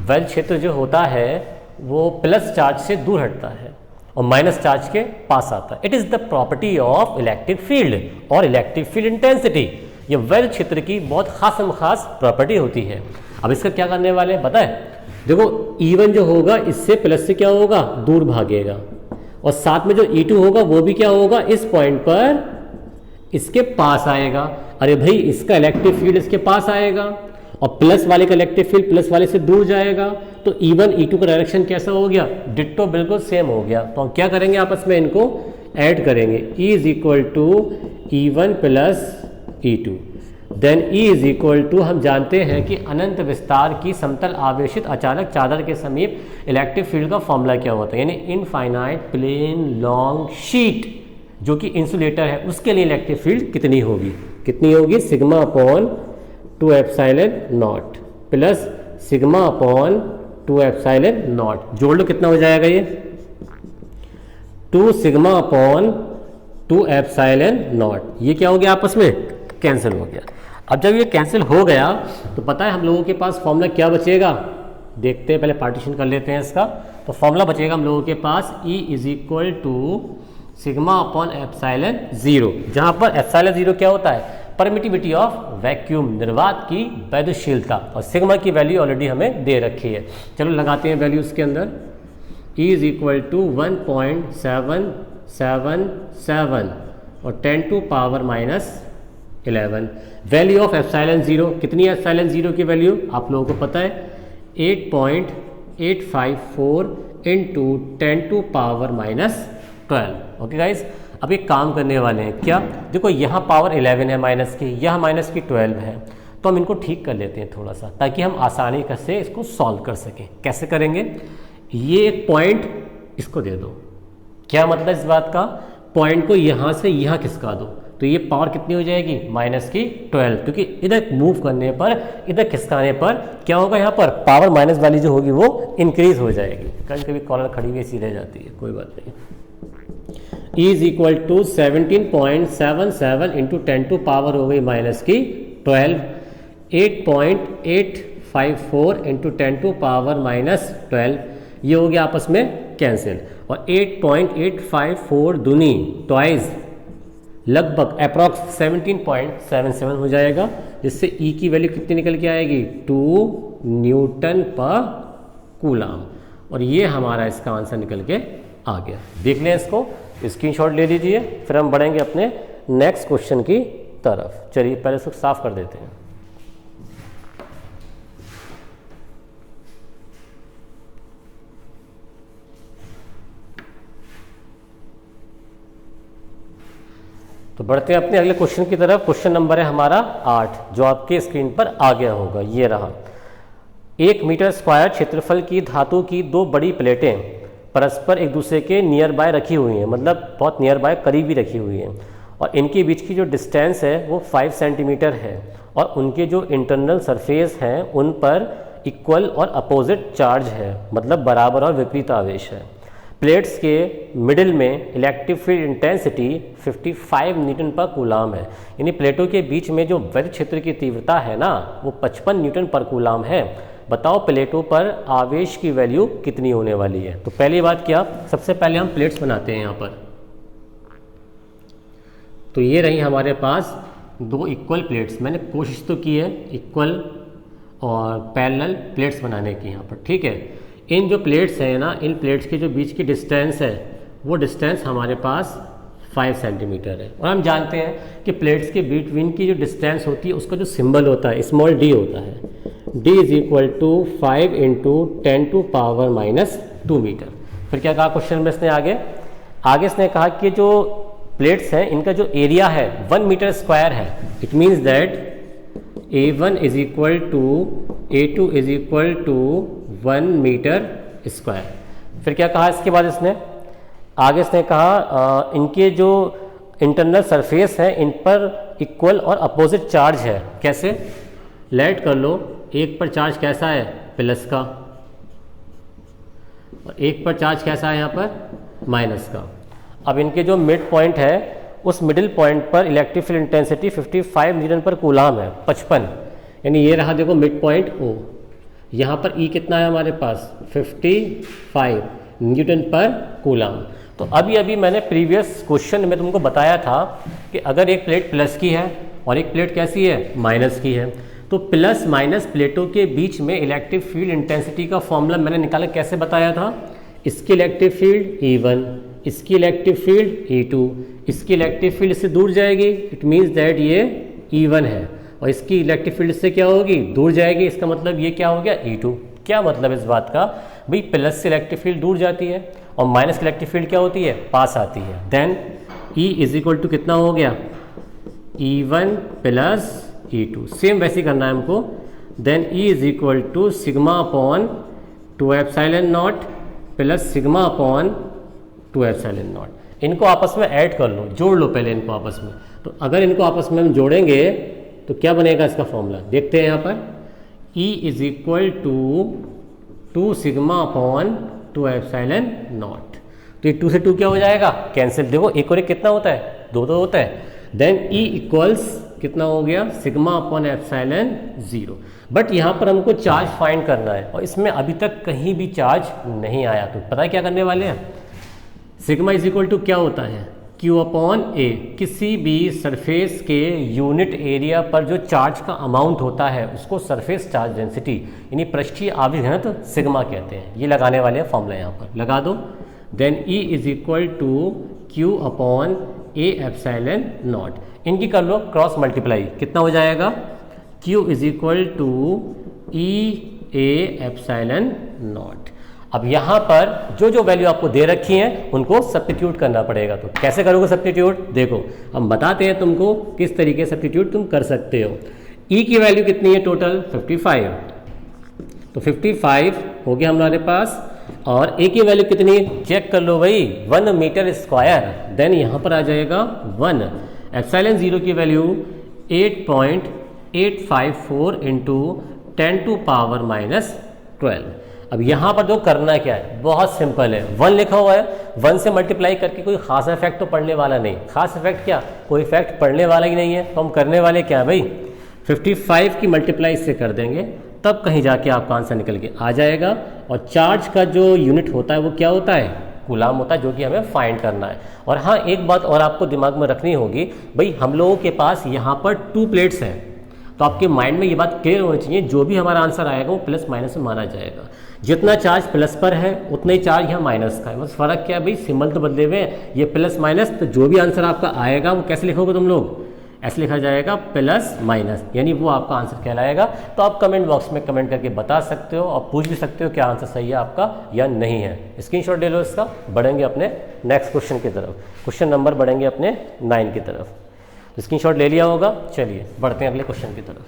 वैल क्षेत्र जो होता है वो प्लस चार्ज से दूर हटता है और माइनस चार्ज के पास आता है। It is the property of electric field और इलेक्ट्रिक फील्ड इंटेंसिटी। ये वैल क्षेत्र की बहुत खास प्रॉपर्टी होती है। अब इसका क्या करने वाले हैं पता है, देखो E1 जो होगा इससे प्लस से क्या होगा, दूर भागेगा, और साथ में जो E2 होगा वो भी क्या होगा, इस पॉइंट पर इसके पास आएगा। अरे भाई, इसका इलेक्ट्रिक फील्ड इसके पास आएगा और प्लस वाले का इलेक्ट्रिक फील्ड प्लस वाले से दूर जाएगा, तो E1 E2 का डायरेक्शन कैसा हो गया, डिट्टो बिल्कुल सेम हो गया। तो हम क्या करेंगे, आपस में इनको ऐड करेंगे। E is equal to E1 plus E2, then E is equal to, हम जानते हैं कि अनंत विस्तार की समतल आवेशित अचानक चादर के समीप इलेक्ट्रिक फील्ड का फॉर्मूला क्या होता है, यानी इनफाइनाइट प्लेन लॉन्ग शीट जो कि इंसुलेटर है, उसके लिए इलेक्ट्रिक फील्ड कितनी होगी, sigma upon 2 epsilon naught plus sigma upon 2 epsilon not. जोड़ लो, कितना हो जाएगा ये, 2 सिग्मा अपॉन 2 एप्सिलॉन नॉट। ये क्या हो गया, आपस में कैंसिल हो गया। अब जब ये कैंसिल हो गया तो पता है हम लोगों के पास फॉर्मूला क्या बचेगा, देखते हैं, पहले पार्टीशन कर लेते हैं इसका। तो फॉर्मूला बचेगा हम लोगों के पास E is equal to sigma upon epsilon 0, जहाँ पर एप्सिलॉन 0 क्या होता है, परमिटिविटी ऑफ वैक्यूम, निर्वात की वैद्यशीलता, और सिग्मा की वैल्यू ऑलरेडी हमें दे रखी है। चलो लगाते हैं वैल्यू इसके अंदर। E इज इक्वल टू 1.777 और 10⁻⁻11। वैल्यू ऑफ एप्सिलॉन 0 कितनी है, एप्सिलॉन 0 की वैल्यू आप लोगों को पता है 8.854 इंटू 10⁻⁻12। ओके गाइज, अब एक काम करने वाले हैं, क्या, देखो यहाँ पावर 11 है माइनस की, यहाँ माइनस की 12 है, तो हम इनको ठीक कर लेते हैं थोड़ा सा, ताकि हम आसानी से इसको सॉल्व कर सकें। कैसे करेंगे, ये एक पॉइंट इसको दे दो, क्या मतलब इस बात का, पॉइंट को यहाँ से यहाँ खिसका दो, तो ये पावर कितनी हो जाएगी, माइनस की 12, क्योंकि इधर मूव करने पर, इधर खिसकाने पर क्या होगा, यहाँ पर पावर माइनस वाली जो होगी वो इंक्रीज हो जाएगी। कभी कभी कॉलर खड़ी हुई ऐसी रह जाती है, कोई बात नहीं। E is equal to 17.77 into 10 to power हो गई माइनस की 12, 8.854 इंटू 10 टू पावर माइनस 12, ये हो गया आपस में कैंसिल, और 8.854 दूनी ट्वाइस लगभग अप्रॉक्स 17.77 हो जाएगा, जिससे E की वैल्यू कितनी निकल के आएगी, 2 न्यूटन पर कूलाम, और ये हमारा इसका आंसर निकल के आ गया। देख लें इसको, स्क्रीनशॉट ले लीजिए, फिर हम बढ़ेंगे अपने नेक्स्ट क्वेश्चन की तरफ। चलिए पहले इसको साफ कर देते हैं। तो बढ़ते हैं अपने अगले क्वेश्चन की तरफ। क्वेश्चन नंबर है हमारा 8, जो आपके स्क्रीन पर आ गया होगा, ये रहा। 1 मीटर स्क्वायर क्षेत्रफल की धातु की 2 बड़ी प्लेटें परस्पर एक दूसरे के नियर बाय रखी हुई हैं, मतलब बहुत नियर बाय करीबी रखी हुई हैं, और इनके बीच की जो डिस्टेंस है वो 5 सेंटीमीटर है, और उनके जो इंटरनल सरफेस हैं उन पर इक्वल और अपोजिट चार्ज है, मतलब बराबर और विपरीत आवेश है। प्लेट्स के मिडिल में electric field intensity 55 Newton per coulomb है, यानी प्लेटों के बीच में जो वैद्युत क्षेत्र की तीव्रता है ना वो 55 न्यूटन पर कूलाम है। बताओ प्लेटों पर आवेश की वैल्यू कितनी होने वाली है। तो पहली बात क्या, सबसे पहले हम प्लेट्स बनाते हैं यहाँ पर। तो ये रही हमारे पास दो इक्वल प्लेट्स, मैंने कोशिश तो की है इक्वल और पैरेलल प्लेट्स बनाने की यहाँ पर, ठीक है। इन जो प्लेट्स हैं ना, इन प्लेट्स के जो बीच की डिस्टेंस है वो डिस्टेंस हमारे पास 5 सेंटीमीटर है, और हम जानते हैं कि प्लेट्स के बिटवीन की जो डिस्टेंस होती है उसका जो सिंबल होता है स्मॉल डी होता है। d is equal to 5 × 10⁻² metre. फिर क्या कहा क्वेश्चन में इसने आगे इसने कहा कि जो प्लेट्स हैं इनका जो एरिया है 1 मीटर स्क्वायर है। It means that A1 is equal to A2 is equal to 1 metre square. फिर क्या कहा इसके बाद इसने कहा इनके जो इंटरनल सरफेस है इन पर इक्वल और अपोजिट चार्ज है। कैसे, लेट कर लो, एक पर चार्ज कैसा है प्लस का, और एक पर चार्ज कैसा है यहाँ पर माइनस का। अब इनके जो मिड पॉइंट है उस मिडिल पॉइंट पर electric field intensity 55 Newton per coulomb है, 55, यानी ये रहा देखो मिड पॉइंट O। यहाँ पर E कितना है हमारे पास 55 न्यूटन पर कूलाम। तो अभी मैंने प्रीवियस क्वेश्चन में तुमको बताया था कि अगर एक प्लेट प्लस की है और एक प्लेट कैसी है माइनस की है, तो प्लस माइनस प्लेटों के बीच में इलेक्ट्रिक फील्ड इंटेंसिटी का फॉर्मूला मैंने निकाला, कैसे बताया था। इसकी इलेक्ट्रिक फील्ड E1, इसकी इलेक्ट्रिक फील्ड E2, इसकी इलेक्ट्रिक फील्ड इससे दूर जाएगी, इट मीन्स दैट ये E1 है, और इसकी इलेक्ट्रिक फील्ड इससे क्या होगी दूर जाएगी, इसका मतलब ये क्या हो गया E2। क्या मतलब इस बात का, भाई प्लस से इलेक्ट्रिक फील्ड दूर जाती है और माइनस की इलेक्ट्रिक फील्ड क्या होती है पास आती है। Then E is equal to कितना हो गया E1 प्लस E2, सेम वैसे ही करना है हमको। Then E is equal to sigma upon 2 epsilon naught plus sigma upon 2 epsilon naught. इनको आपस में ऐड कर लो, जोड़ लो पहले इनको आपस में। तो अगर इनको आपस में हम जोड़ेंगे तो क्या बनेगा इसका फॉर्मूला, देखते हैं यहाँ पर। E is equal to 2 sigma upon 2 epsilon naught. तो ये 2 से 2 क्या हो जाएगा कैंसिल, देखो एक और एक कितना होता है 2 होता है। देन E इक्वल्स कितना हो गया सिग्मा अपॉन एप्सिलॉन 0। बट यहाँ पर हमको चार्ज फाइंड करना है और इसमें अभी तक कहीं भी चार्ज नहीं आया। तो पता है क्या करने वाले हैं, सिग्मा इज इक्वल टू क्या होता है Q अपॉन A। किसी भी सरफेस के यूनिट एरिया पर जो चार्ज का अमाउंट होता है उसको सरफेस चार्ज डेंसिटी यानी पृष्ठीय आवेश घनत्व तो सिग्मा कहते हैं। ये लगाने वाले हैं फॉर्मूला यहाँ पर, लगा दो। Then E is equal to Q upon A epsilon naught. इनकी कर लो क्रॉस मल्टीप्लाई, कितना हो जाएगा Q is equal to E A epsilon naught. अब यहाँ पर जो जो वैल्यू आपको दे रखी हैं उनको सब्स्टिट्यूट करना पड़ेगा। तो कैसे करोगे सब्स्टिट्यूट, देखो हम बताते हैं तुमको किस तरीके से सब्स्टिट्यूट तुम कर सकते हो। E की वैल्यू कितनी है टोटल 55, तो 55 हो गया हमारे पास, और A की वैल्यू कितनी चेक कर लो भाई 1 मीटर स्क्वायर। देन यहाँ पर आ जाएगा 1। एप्सिलॉन 0 की वैल्यू 8.854 इंटू 10⁻⁻12। अब यहाँ पर जो करना क्या है बहुत सिंपल है, 1 लिखा हुआ है, 1 से मल्टीप्लाई करके कोई खास इफेक्ट तो पड़ने वाला नहीं। खास इफेक्ट क्या, कोई इफेक्ट पड़ने वाला ही नहीं है। तो हम करने वाले क्या है भाई 55 की मल्टीप्लाई इससे कर देंगे, तब कहीं जाके आपका आंसर निकल के आ जाएगा। और चार्ज का जो यूनिट होता है वो क्या होता है कूलाम होता है, जो कि हमें फाइंड करना है। और हाँ एक बात और आपको दिमाग में रखनी होगी भाई, हम लोगों के पास यहाँ पर 2 प्लेट्स हैं, तो आपके माइंड में ये बात क्लियर होनी चाहिए, जो भी हमारा आंसर आएगा वो प्लस माइनस में माना जाएगा। जितना चार्ज प्लस पर है उतना ही चार्ज यहाँ माइनस का है, बस फर्क क्या है भाई सिंबल तो बदले हुए हैं, ये प्लस माइनस। तो जो भी आंसर आपका आएगा वो कैसे लिखोगे तुम लोग, ऐसे लिखा जाएगा प्लस माइनस, यानी वो आपका आंसर कहलाएगा। तो आप कमेंट बॉक्स में कमेंट करके बता सकते हो और पूछ भी सकते हो क्या आंसर सही है आपका या नहीं है। स्क्रीनशॉट ले लो इसका, बढ़ेंगे अपने नेक्स्ट क्वेश्चन की तरफ। क्वेश्चन नंबर बढ़ेंगे अपने 9 की तरफ। स्क्रीनशॉट ले लिया होगा, चलिए बढ़ते हैं अगले क्वेश्चन की तरफ।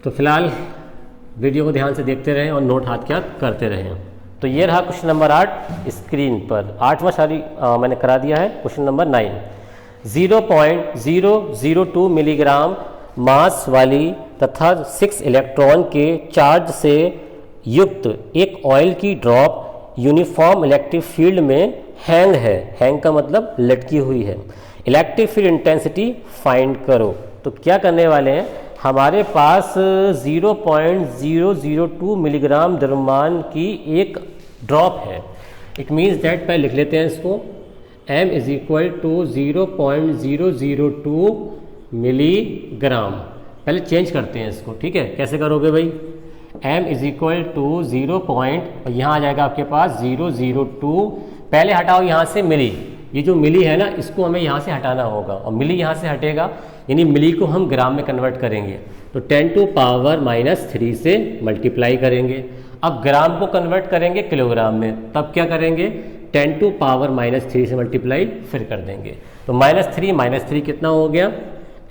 तो फिलहाल वीडियो को ध्यान से देखते रहें और नोट हाथ क्या करते रहें। तो ये रहा क्वेश्चन नंबर 8 स्क्रीन पर। 8वां सारी मैंने करा दिया है। क्वेश्चन नंबर 9, 0.002 मिलीग्राम मास वाली तथा 6 इलेक्ट्रॉन के चार्ज से युक्त एक ऑयल की ड्रॉप यूनिफॉर्म इलेक्ट्रिक फील्ड में हैंग है। हैंग का मतलब लटकी हुई है। इलेक्ट्रिक फील्ड इंटेंसिटी फाइंड करो। तो क्या करने वाले हैं, हमारे पास 0.002 मिलीग्राम द्रव्यमान की एक ड्रॉप है। इट मीन्स दैट पहले लिख लेते हैं इसको, m is equal to 0.002 milligram. पहले चेंज करते हैं इसको, ठीक है। कैसे करोगे भाई, m इज इक्वल टू 0 और यहाँ आ जाएगा आपके पास 002। पहले हटाओ यहाँ से मिली, ये जो मिली है ना इसको हमें यहाँ से हटाना होगा और मिली यहाँ से हटेगा, यानी मिली को हम ग्राम में कन्वर्ट करेंगे। तो 10⁻³ से मल्टीप्लाई करेंगे। अब ग्राम को कन्वर्ट करेंगे किलोग्राम में, तब क्या करेंगे 10⁻³ से मल्टीप्लाई फिर कर देंगे। तो -3 कितना हो गया,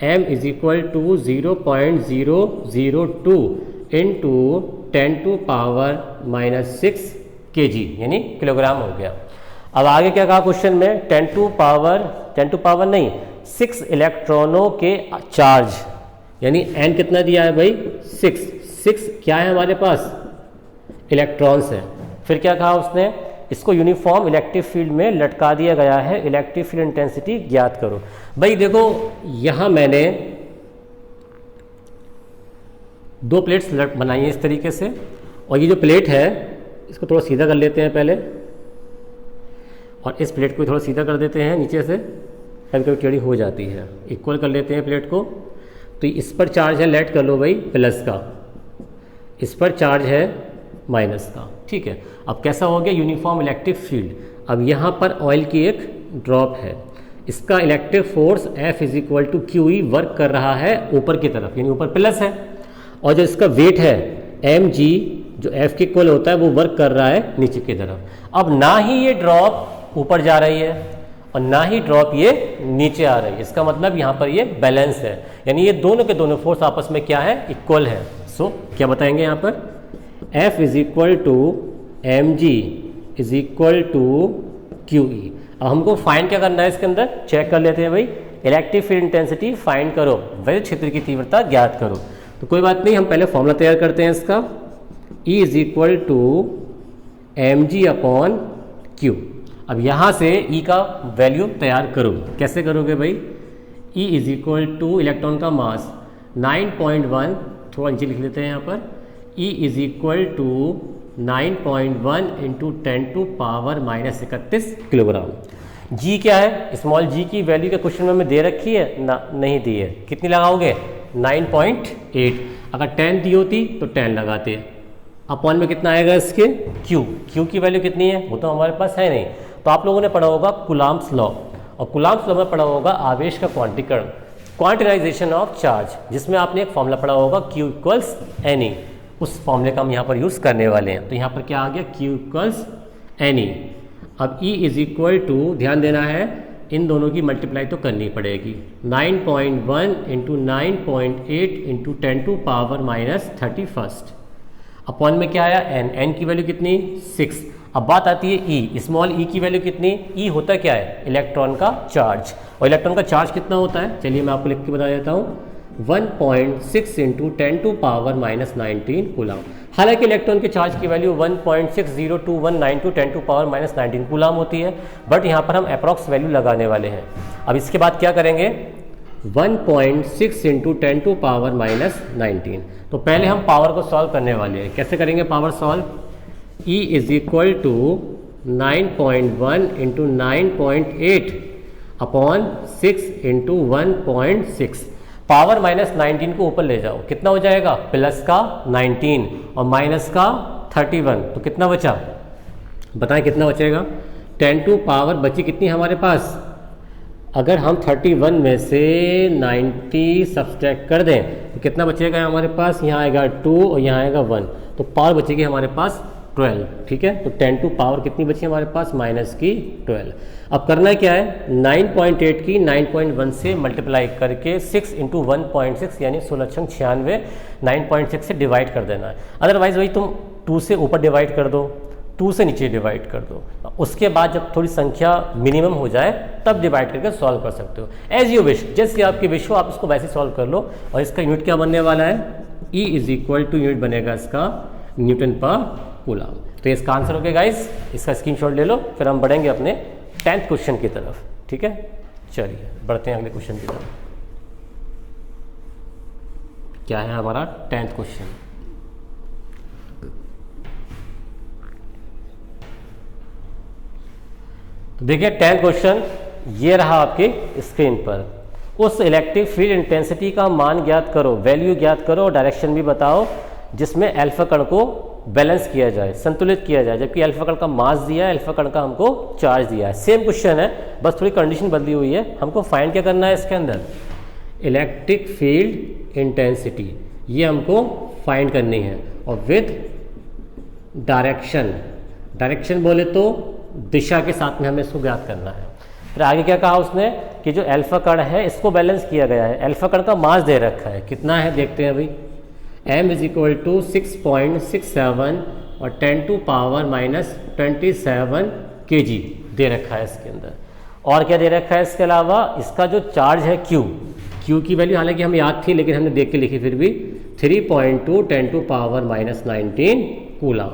m is equal to 0.002 into 10⁻⁻6 kg यानी किलोग्राम हो गया। अब आगे क्या कहा क्वेश्चन में, 6 इलेक्ट्रॉनों के चार्ज, यानी n कितना दिया है भाई 6 क्या है हमारे पास, इलेक्ट्रॉन्स है। फिर क्या कहा उसने, इसको यूनिफॉर्म इलेक्ट्रिक फील्ड में लटका दिया गया है, इलेक्ट्रिक फील्ड इंटेंसिटी ज्ञात करो। भाई देखो यहाँ मैंने 2 प्लेट्स बनाई है इस तरीके से, और ये जो प्लेट है इसको थोड़ा सीधा कर लेते हैं पहले, और इस प्लेट को थोड़ा सीधा कर देते हैं नीचे से, कभी कभी टेढ़ी हो जाती है। इक्वल कर लेते हैं प्लेट को। तो इस पर चार्ज है, लेट कर लो भाई प्लस का, इस पर चार्ज है माइनस का, ठीक है। अब कैसा हो गया यूनिफॉर्म इलेक्ट्रिक फील्ड। अब यहाँ पर ऑयल की एक ड्रॉप है, इसका electric force F is equal to QE work कर रहा है ऊपर की तरफ, यानी ऊपर प्लस है, और जो इसका वेट है mg जो F के इक्वल होता है वो वर्क कर रहा है नीचे की तरफ। अब ना ही ये ड्रॉप ऊपर जा रही है और ना ही ड्रॉप ये नीचे आ रही है, इसका मतलब यहाँ पर ये बैलेंस है, यानी ये दोनों के दोनों फोर्स आपस में क्या है, इक्वल है। सो क्या बताएंगे यहाँ पर, F is equal to mg is equal to QE। अब हमको फाइंड क्या करना है, इसके अंदर चेक कर लेते हैं भाई, इलेक्ट्रिक फील्ड इंटेंसिटी फाइंड करो, विद्युत क्षेत्र की तीव्रता ज्ञात करो। तो कोई बात नहीं, हम पहले फॉर्मूला तैयार करते हैं इसका, E is equal to mg/Q। अब यहाँ से E का वैल्यू तैयार करो। कैसे करोगे भाई, E is equal two electron का मास 9.1, थोड़ा नीचे लिख लेते हैं यहाँ पर, E is equal to 9.1 into 10⁻⁻31 kilogram. G क्या है, स्मॉल g की वैल्यू के क्वेश्चन में दे रखी है ना, नहीं दी है। कितनी लगाओगे 9.8, अगर 10 दी होती तो 10 लगाते। अपॉन में कितना आएगा इसके Q की वैल्यू कितनी है, वो तो हमारे पास है नहीं। तो आप लोगों ने पढ़ा होगा कुलाम्ब्स लॉ, और कुलाम्ब्स लॉ में पढ़ा होगा आवेश का क्वांटीकरण, क्वांटिनाइजेशन ऑफ चार्ज, जिसमें आपने एक फॉर्मूला पढ़ा होगा Q इक्वल्स NE। उस फॉर्मूले का हम यहाँ पर यूज़ करने वाले हैं। तो यहाँ पर क्या आ गया, Q इक्वल्स NE। अब E इज इक्वल टू, ध्यान देना है इन दोनों की मल्टीप्लाई तो करनी पड़ेगी, 9.1 इंटू 9.8 इंटू 10⁻31। अपॉन में क्या आया n की वैल्यू कितनी 6। अब बात आती है E, स्मॉल e की वैल्यू कितनी, E होता क्या है, इलेक्ट्रॉन का चार्ज, और इलेक्ट्रॉन का चार्ज कितना होता है, चलिए मैं आपको लिख के बता देता हूँ, 1.6 इंटू 10⁻⁻19 कूलाम। हालांकि इलेक्ट्रॉन के चार्ज की वैल्यू 1.602192 10⁻⁻19 कूलाम होती है, बट यहाँ पर हम अप्रॉक्स वैल्यू लगाने वाले हैं। अब इसके बाद क्या करेंगे, 1.6 इंटू 10⁻⁻19। तो पहले हम पावर को सॉल्व करने वाले हैं। कैसे करेंगे power solve, E is equal to 9.1 into 9.8 upon 6 into 1.6। Power -19 को ऊपर ले जाओ, कितना हो जाएगा, प्लस का 19 और माइनस का 31, तो कितना बचा, बताएं कितना बचेगा, 10 टू पावर बची कितनी हमारे पास, अगर हम 31 में से 90 सब्सट्रैक्ट कर दें तो कितना बचेगा हमारे पास, यहाँ आएगा 2 और यहाँ आएगा 1, तो पावर बचेगी हमारे पास 12, ठीक है। तो 10 टू पावर कितनी बची हमारे पास, माइनस की 12। अब करना क्या है, 9.8 की 9.1 से मल्टीप्लाई करके 6 इंटू 1.6 यानी 1696 9.6 से डिवाइड कर देना है। अदरवाइज वही तुम 2 से ऊपर डिवाइड कर दो, 2 से नीचे डिवाइड कर दो, उसके बाद जब थोड़ी संख्या मिनिमम हो जाए तब डिवाइड करके सॉल्व कर सकते हो, एज यू विश, जैसे आपकी विश हो आप इसको वैसे सॉल्व कर लो। और इसका यूनिट क्या बनने वाला है, E is equal to unit बनेगा इसका न्यूटन पर कूलम। तो इसका आंसर हो गया गाइस, इसका स्क्रीनशॉट ले लो, फिर हम बढ़ेंगे अपने 10th क्वेश्चन की तरफ, ठीक है। चलिए बढ़ते हैं अगले क्वेश्चन की तरफ। क्या है हमारा 10th क्वेश्चन, तो देखिए 10th क्वेश्चन ये रहा आपके स्क्रीन पर। उस इलेक्ट्रिक फील्ड इंटेंसिटी का मान ज्ञात करो, वैल्यू ज्ञात करो और डायरेक्शन भी बताओ जिसमें अल्फा कण को बैलेंस किया जाए, संतुलित किया जाए, जबकि अल्फा कण का मास दिया है, अल्फा कण का हमको चार्ज दिया है। सेम क्वेश्चन है, बस थोड़ी कंडीशन बदली हुई है। हमको फाइंड क्या करना है इसके अंदर, इलेक्ट्रिक फील्ड इंटेंसिटी, ये हमको फाइंड करनी है, और विद डायरेक्शन, डायरेक्शन बोले तो दिशा के साथ में हमें इसको ज्ञात करना है। फिर आगे क्या कहा उसने कि जो अल्फा कण है इसको बैलेंस किया गया है, अल्फा कण का मास दे रखा है, कितना है देखते हैं भाई, m इज इक्वल टू 6.67 और 10 टू पावर माइनस 27 kg दे रखा है इसके अंदर। और क्या दे रखा है इसके अलावा, इसका जो चार्ज है q की वैल्यू हालांकि हमें याद थी लेकिन हमने देख के लिखी फिर भी, 3.2 10 टू पावर माइनस 19 कूलम।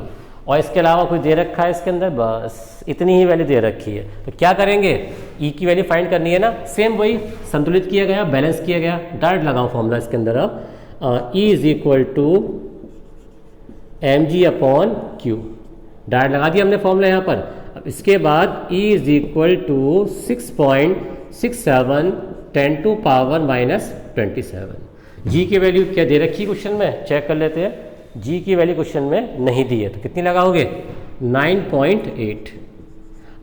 और इसके अलावा कुछ दे रखा है इसके अंदर, बस इतनी ही वैल्यू दे रखी है। तो क्या करेंगे, E की वैल्यू फाइंड करनी है ना, सेम वही संतुलित किया गया, बैलेंस किया गया, डायरेक्ट लगाओ फॉर्मूला इसके अंदर। अब E is equal to mg upon Q, direct लगा दिया हमने फॉर्मूला यहाँ पर। अब इसके बाद E is equal to 6.67 10 to power minus 27। G की वैल्यू क्या दे रखी क्वेश्चन में, चेक कर लेते हैं। G की वैल्यू क्वेश्चन में नहीं दी है, तो कितनी लगाओगे, 9.8।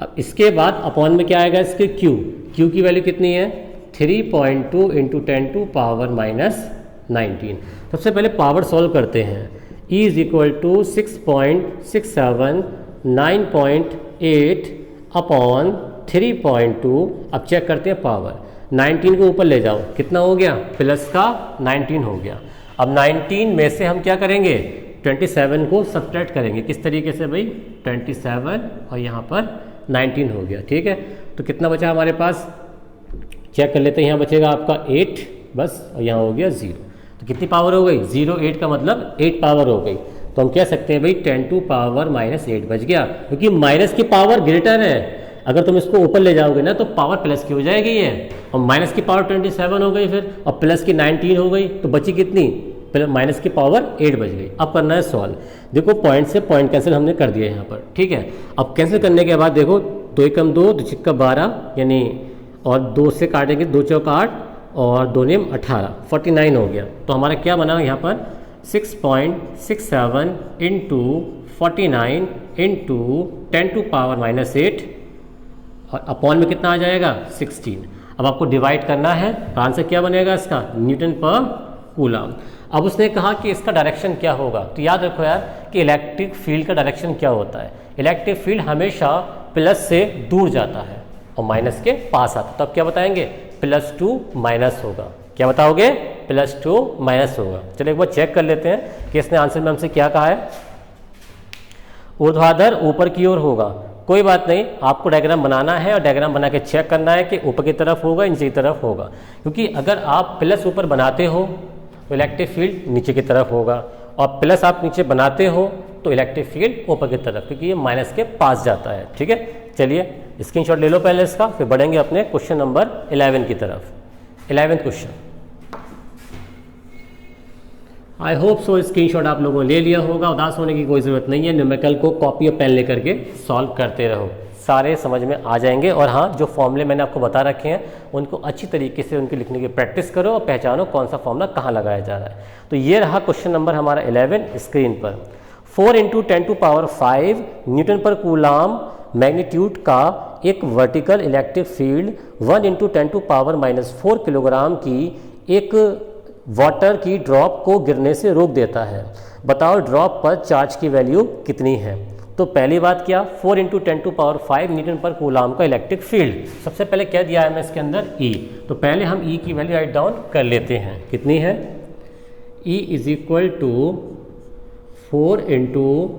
अब इसके बाद अपॉन में क्या आएगा इसके Q की वैल्यू कितनी है, 3.2 इंटू 10 टू पावर माइनस 19। सबसे पहले पावर सॉल्व करते हैं। E is equal to 6.67 9.8 upon 3.2। अब चेक करते हैं पावर, 19 को ऊपर ले जाओ, कितना हो गया, प्लस का 19 हो गया। अब 19 में से हम क्या करेंगे, 27 को सब्ट्रैक्ट करेंगे, किस तरीके से भाई, 27 और यहाँ पर 19 हो गया, ठीक है। तो कितना बचा हमारे पास, चेक कर लेते हैं, यहाँ बचेगा आपका 8 बस, और यहाँ हो गया 0। तो कितनी पावर हो गई, 0 8 का मतलब 8 पावर हो गई। तो हम कह सकते हैं भाई 10 टू पावर माइनस 8 बच गया, क्योंकि माइनस की पावर ग्रेटर है। अगर तुम इसको ऊपर ले जाओगे ना तो पावर प्लस की हो जाएगी ये, और माइनस की पावर 27 हो गई फिर, और प्लस की 19 हो गई, तो बची कितनी, माइनस की पावर 8 बच गई। अब करना है सॉल्व। देखो पॉइंट से पॉइंट कैंसिल हमने कर दिया यहाँ पर, ठीक है। अब कैंसिल करने के बाद देखो 2 एकम 2, 2 छिक्का 12 यानी, और 2 से काटेंगे 2 चौका 8 और 2 नेम 18, 49 हो गया। तो हमारा क्या बना यहाँ पर, 6.67 into 49 into 10 to power minus 8 और अपॉन में कितना आ जाएगा, 16। अब आपको डिवाइड करना है, तो आंसर क्या बनेगा इसका, न्यूटन पर कूलम। अब उसने कहा कि इसका डायरेक्शन क्या होगा, तो याद रखो यार कि इलेक्ट्रिक फील्ड का डायरेक्शन क्या होता है, इलेक्ट्रिक फील्ड हमेशा प्लस से दूर जाता है और माइनस के पास आता है। तो अब क्या बताएंगे, +2 माइनस होगा, क्या बताओगे, +2 माइनस होगा। चलो एक बार चेक कर लेते हैं कि इसने आंसर में हमसे क्या कहा है, ऊर्ध्वाधर ऊपर की ओर होगा। कोई बात नहीं, आपको डायग्राम बनाना है और डायग्राम बना के चेक करना है कि ऊपर की तरफ होगा नीचे की तरफ होगा, क्योंकि अगर आप प्लस ऊपर बनाते हो तो इलेक्ट्रिक फील्ड नीचे की तरफ होगा, और प्लस आप नीचे बनाते हो तो इलेक्ट्रिक फील्ड ऊपर की तरफ, क्योंकि ये माइनस के पास जाता है, ठीक है। चलिए स्क्रीनशॉट ले लो पहले इसका, फिर बढ़ेंगे अपने क्वेश्चन नंबर 11 की तरफ। 11th question, I hope so screenshot आप लोगों ने ले लिया होगा। उदास होने की कोई ज़रूरत नहीं है, न्यूमेरिकल को कॉपी और पेन लेकर के सॉल्व करते रहो, सारे समझ में आ जाएंगे। और हाँ, जो फॉर्मूले मैंने आपको बता रखे हैं उनको अच्छी तरीके से उनकी लिखने की प्रैक्टिस करो और पहचानो कौन सा फॉर्मूला कहाँ लगाया जा रहा है। तो ये रहा क्वेश्चन नंबर हमारा 11 स्क्रीन पर। 4 into 10 to power 5 newton per coulomb magnitude का एक vertical electric field 1 into 10 to power -4 kilogram की एक वाटर की ड्रॉप को गिरने से रोक देता है। बताओ ड्रॉप पर चार्ज की वैल्यू कितनी है। तो पहली बात क्या, 4 × 10⁵ न्यूटन पर कूलाम का इलेक्ट्रिक फील्ड। सबसे पहले क्या दिया है हमें इसके अंदर, E। तो पहले हम E की वैल्यू राइट डाउन कर लेते हैं, कितनी है, E = 4 ×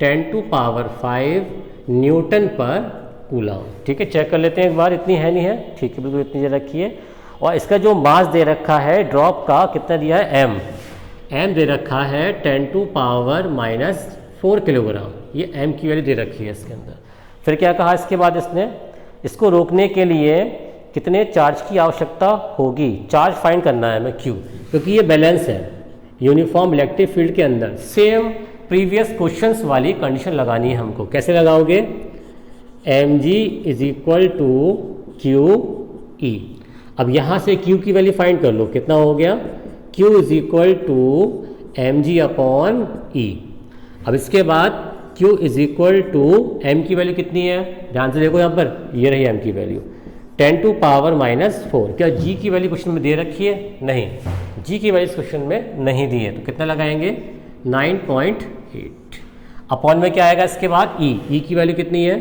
10⁵ न्यूटन पर कूलाम। ठीक है, चेक कर लेते हैं एक बार, इतनी है नहीं है, ठीक है, बिल्कुल इतनी रखिए। और इसका जो मास दे रखा है ड्रॉप का कितना दिया है, m दे रखा है 10⁻⁻4 किलोग्राम, ये m की वैल्यू दे रखी है इसके अंदर। फिर क्या कहा इसके बाद इसने, इसको रोकने के लिए कितने चार्ज की आवश्यकता होगी, चार्ज फाइंड करना है हमें Q, क्योंकि ये बैलेंस है यूनिफॉर्म इलेक्ट्रिक फील्ड के अंदर। सेम प्रीवियस क्वेश्चंस वाली कंडीशन लगानी है हमको। कैसे लगाओगे, mg = QE। अब यहाँ से Q की वैल्यू फाइंड कर लो, कितना हो गया, Q = mg/E। अब इसके बाद Q = m की वैल्यू कितनी है, ध्यान से देखो यहाँ पर, ये रही m की वैल्यू 10⁻⁻4। क्या G की वैल्यू क्वेश्चन में दे रखी है, नहीं, G की वैल्यू क्वेश्चन में नहीं दी है, तो कितना लगाएंगे 9.8। अपॉन में क्या आएगा इसके बाद E की वैल्यू कितनी है,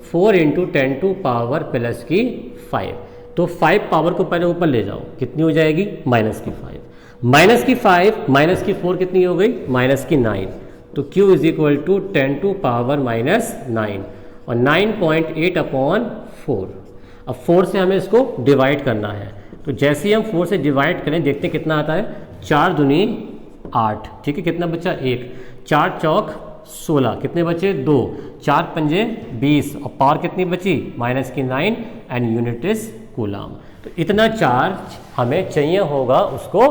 4 × 10⁻⁵। तो 5 पावर को पहले ऊपर ले जाओ, कितनी हो जाएगी, -5, -4 कितनी हो गई, -9। तो Q = 10⁻⁹ और 9.8/4। अब 4 से हमें इसको डिवाइड करना है, तो जैसे ही हम 4 से डिवाइड करें देखते हैं कितना आता है, 4 दूनी 8, ठीक है, कितना बचा 1, 4 चौक 16, कितने बचे 2, 4 पंजे 20, और पावर कितनी बची -9 एंड यूनिट इज कूलाम। तो इतना चार्ज हमें चाहिए होगा उसको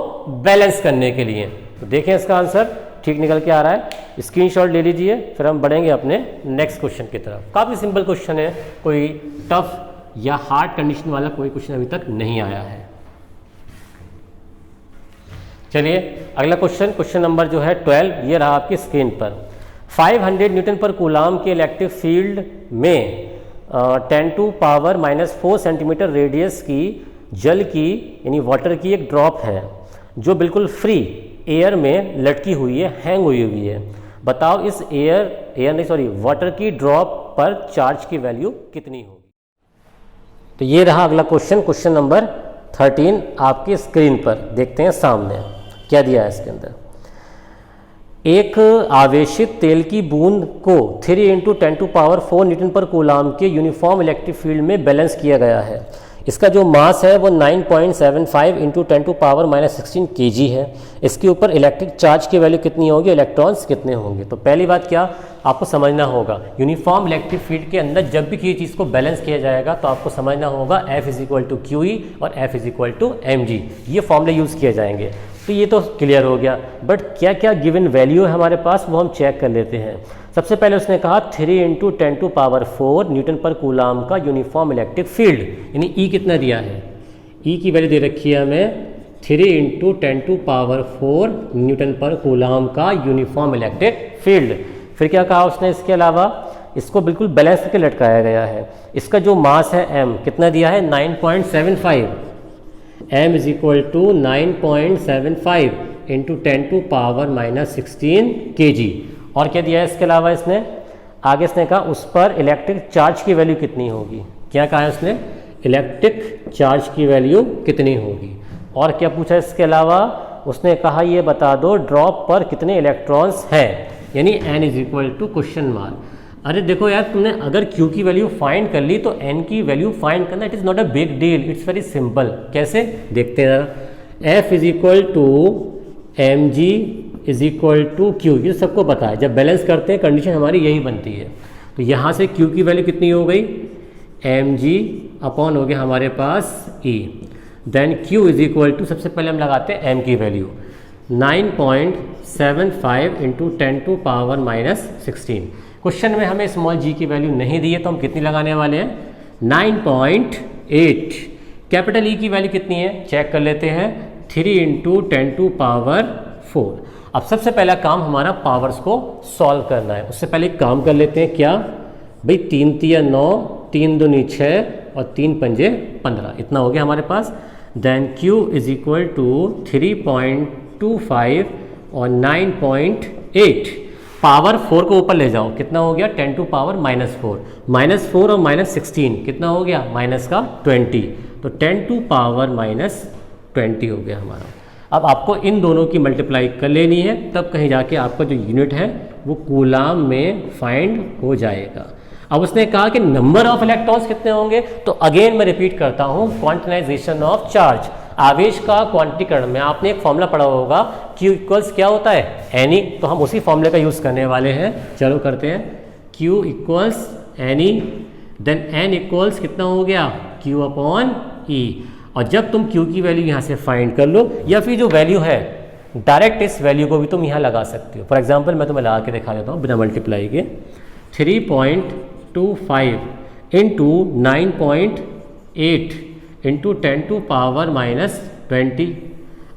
बैलेंस करने के लिए। तो देखें इसका आंसर ठीक निकल के आ रहा है, स्क्रीनशॉट ले लीजिए, फिर हम बढ़ेंगे अपने नेक्स्ट क्वेश्चन की तरफ। काफ़ी सिंपल क्वेश्चन है, कोई टफ या हार्ड कंडीशन वाला कोई क्वेश्चन अभी तक नहीं आया है। चलिए अगला क्वेश्चन नंबर जो है 12, ये रहा आपकी स्क्रीन पर। 500 न्यूटन पर कूलाम के इलेक्ट्रिक फील्ड में 10⁻⁻4 सेंटीमीटर रेडियस की जल की यानी वाटर की एक ड्रॉप है जो बिल्कुल फ्री एयर में लटकी हुई है, हैंग हुई हुई है। बताओ इस वाटर की ड्रॉप पर चार्ज की वैल्यू कितनी होगी। तो ये रहा अगला क्वेश्चन नंबर 13 आपकी स्क्रीन पर, देखते हैं सामने क्या दिया है इसके अंदर। एक आवेशित तेल की बूंद को 3 × 10⁴ न्यूटन पर कूलाम के यूनिफॉर्म इलेक्ट्रिक फील्ड में बैलेंस किया गया है। इसका जो मास है वो 9.75 × 10⁻⁻16 kg है। इसके ऊपर इलेक्ट्रिक चार्ज की वैल्यू कितनी होगी, इलेक्ट्रॉन्स कितने होंगे। तो पहली बात क्या आपको समझना होगा, यूनिफॉर्म इलेक्ट्रिक फील्ड के अंदर जब भी किसी चीज़ को बैलेंस किया जाएगा तो आपको समझना होगा F = QE और F = mg, ये फॉर्मूले यूज़ किए जाएंगे। तो ये तो क्लियर हो गया, बट क्या क्या गिवन वैल्यू है हमारे पास वो हम चेक कर लेते हैं। सबसे पहले उसने कहा 3 × 10⁴ न्यूटन पर कूलाम का यूनिफॉर्म इलेक्ट्रिक फील्ड, यानी E कितना दिया है, E की वैल्यू दे रखी है हमें 3 × 10⁴ न्यूटन पर कूलाम का यूनिफॉर्म इलेक्ट्रिक फील्ड। फिर क्या कहा उसने, इसके अलावा इसको बिल्कुल बैलेंस करके लटकाया गया है। इसका जो मास है m कितना दिया है 9.75, m = 9.75 × 10⁻⁻16 kg। और क्या दिया है इसके अलावा इसने, आगे इसने कहा उस पर इलेक्ट्रिक चार्ज की वैल्यू कितनी होगी। क्या कहा है उसने, इलेक्ट्रिक चार्ज की वैल्यू कितनी होगी। और क्या पूछा इसके अलावा, उसने कहा ये बता दो ड्रॉप पर कितने इलेक्ट्रॉन्स हैं, यानी n = अरे देखो यार, तुमने अगर Q की वैल्यू फाइंड कर ली तो n की वैल्यू फाइंड करना it is not a big deal, it's very simple. कैसे देखते हैं जरा, F = mg = Q, ये सबको पता है, जब बैलेंस करते हैं कंडीशन हमारी यही बनती है। तो यहाँ से Q की वैल्यू कितनी हो गई, mg/, हो गया हमारे पास E। देन Q = सबसे पहले हम लगाते हैं m की वैल्यू 9.75 × 10⁻⁻16। क्वेश्चन में हमें स्मॉल g की वैल्यू नहीं दी है, तो हम कितनी लगाने वाले हैं 9.8। कैपिटल E की वैल्यू कितनी है चेक कर लेते हैं, 3 × 10⁴। अब सबसे पहला काम हमारा पावर्स को सॉल्व करना है। उससे पहले एक काम कर लेते हैं, क्या भाई, 3 × 3 = 9, 3 दूनी 6 और 3 पंजे 15, इतना हो गया हमारे पास। देन Q = 3.25 और 9.8 8 पावर 4 को ऊपर ले जाओ, कितना हो गया 10 टू पावर -4, -4 और -16 कितना हो गया माइनस का 20, तो 10 टू पावर -20 हो गया हमारा। अब आपको इन दोनों की मल्टीप्लाई कर लेनी है, तब कहीं जाके आपका जो यूनिट है वो कूलाम में फाइंड हो जाएगा। अब उसने कहा कि नंबर ऑफ इलेक्ट्रॉन्स कितने होंगे, तो अगेन मैं रिपीट करता हूँ, क्वांटिनाइजेशन ऑफ चार्ज, आवेश का क्वांटिटीकरण में आपने एक फॉर्मूला पढ़ा होगा, Q इक्वल्स क्या होता है Ne, तो हम उसी फॉर्मूले का यूज़ करने वाले हैं। चलो करते हैं, Q equals Ne, then N equals कितना हो गया Q अपॉन E, और जब तुम Q की वैल्यू यहाँ से फाइंड कर लो, या फिर जो वैल्यू है डायरेक्ट इस वैल्यू को भी तुम यहाँ लगा सकते हो। फॉर एग्जाम्पल मैं तुम्हें लगा के दिखा देता हूँ बिना मल्टीप्लाई के, 3.25 into 9.8 into 10 to power -20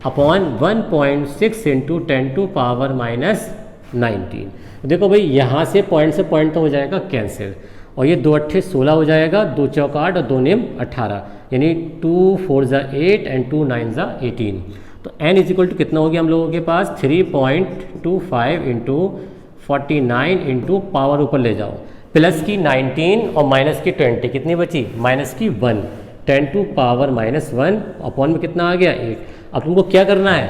upon 1.6 into 10 to power -19। देखो भाई यहाँ से पॉइंट तो हो जाएगा कैंसिल, और ये 2 अट्ठे 16 हो जाएगा, 2 चौक 8 और 2 नेम 18, यानी 2 4 ज़ा 8 एंड 2 9 ज़ा 18। तो n इज इक्वल टू कितना हो गया हम लोगों के पास 3.25 इंटू 49 इंटू पावर ऊपर ले जाओ, प्लस की 19 और माइनस की 20, कितनी बची माइनस की 1, 10 टू पावर -1 अपॉन में कितना आ गया 8। अब तुमको क्या करना है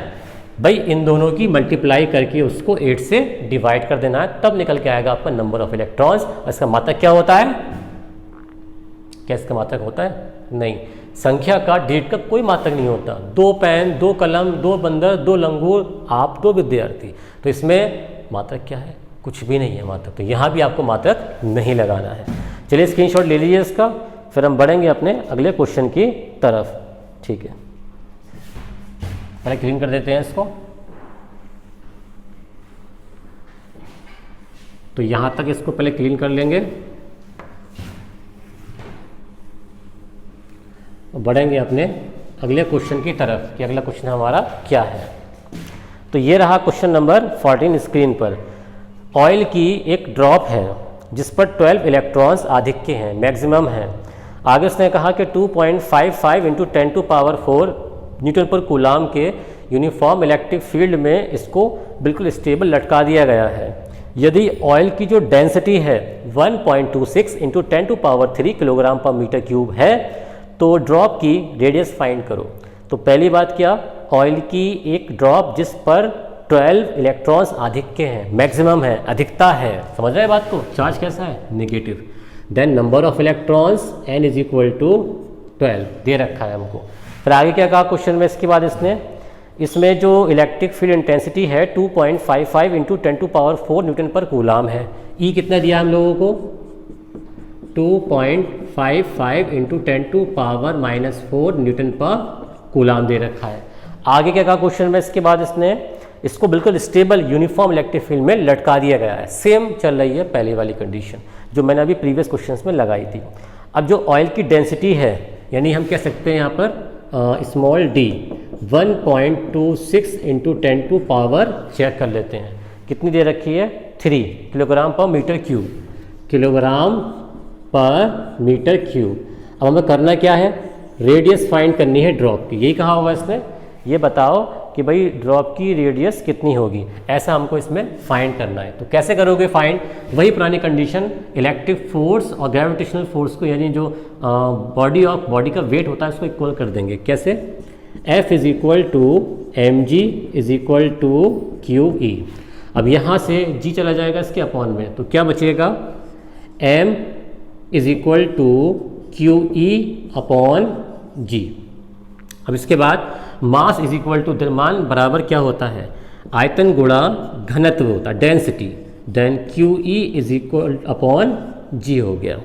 भाई, इन दोनों की मल्टीप्लाई करके उसको 8 से डिवाइड कर देना है, तब निकल के आएगा आपका नंबर ऑफ इलेक्ट्रॉन्स। इसका मात्रक क्या होता है, क्या इसका मात्रक होता है, नहीं, संख्या का डेट का कोई मात्रक नहीं होता। 2 पेन, 2 कलम, 2 बंदर, 2 लंगूर, आप 2 विद्यार्थी, तो इसमें मात्रक क्या है, कुछ भी नहीं है मात्रक, तो यहाँ भी आपको मात्रक नहीं लगाना है। चलिए स्क्रीनशॉट ले लीजिए इसका, फिर हम बढ़ेंगे अपने अगले क्वेश्चन की तरफ। ठीक है, पहले क्लीन कर देते हैं इसको। तो यहाँ तक इसको पहले क्लीन कर लेंगे, बढ़ेंगे अपने अगले क्वेश्चन की तरफ कि अगला क्वेश्चन हमारा क्या है। तो ये रहा क्वेश्चन नंबर 14 स्क्रीन पर। ऑयल की एक ड्रॉप है जिस पर 12 इलेक्ट्रॉन्स आधिक्य हैं, मैक्सिमम हैं। आगे उसने कहा कि 2.55 into 10 to power 4 Newton per coulomb के यूनिफॉर्म इलेक्ट्रिक फील्ड में इसको बिल्कुल स्टेबल लटका दिया गया है। यदि ऑयल की जो डेंसिटी है 1.26 इंटू 10 टू पावर 3 किलोग्राम पर मीटर क्यूब है, तो ड्रॉप की रेडियस फाइंड करो। तो पहली बात क्या, ऑयल की एक ड्रॉप जिस पर 12 इलेक्ट्रॉन्स आधिक्य हैं, मैक्सिमम है, अधिकता है, समझ रहे हैं बात को, चार्ज कैसा है negative. Then number of electrons n is equal to 12 दे रखा है हमको। फिर आगे क्या कहा क्वेश्चन में, इसके बाद इसमें जो इलेक्ट्रिक फील्ड इंटेंसिटी है 2.55 into 10 to power 4 Newton per coulomb है। ई कितना दिया हम लोगों को 2.55 into 10 to power -4 Newton per coulomb दे रखा है। आगे क्या कहा क्वेश्चन में, इसके बाद इसको बिल्कुल स्टेबल यूनिफॉर्म इलेक्ट्रिक फील्ड में लटका दिया गया है। सेम चल रही है पहली वाली कंडीशन जो मैंने अभी प्रीवियस क्वेश्चंस में लगाई थी। अब जो ऑयल की डेंसिटी है, यानी हम कह सकते हैं यहाँ पर small d 1.26 into 10 to power check कर लेते हैं, कितनी दे रखी है 3 किलोग्राम पर मीटर क्यूब, किलोग्राम पर मीटर क्यूब। अब हमें करना क्या है, रेडियस फाइंड करनी है ड्रॉप की। यही कहा होगा इसने, ये बताओ कि भाई ड्रॉप की रेडियस कितनी होगी, ऐसा हमको इसमें फाइंड करना है। तो कैसे करोगे फाइंड, वही पुरानी कंडीशन, इलेक्ट्रिक फोर्स और ग्रेविटेशनल फोर्स को, यानी जो बॉडी का वेट होता है उसको इक्वल कर देंगे। कैसे, F is equal to mg is equal to QE। अब यहाँ से g चला जाएगा इसके अपॉन में, तो क्या बचेगा m is equal to QE upon g। अब इसके बाद मास इज इक्वल टू द्रव्यमान बराबर क्या होता है, आयतन गुणा घनत्व होता है, density, then QE is equal upon g हो गया।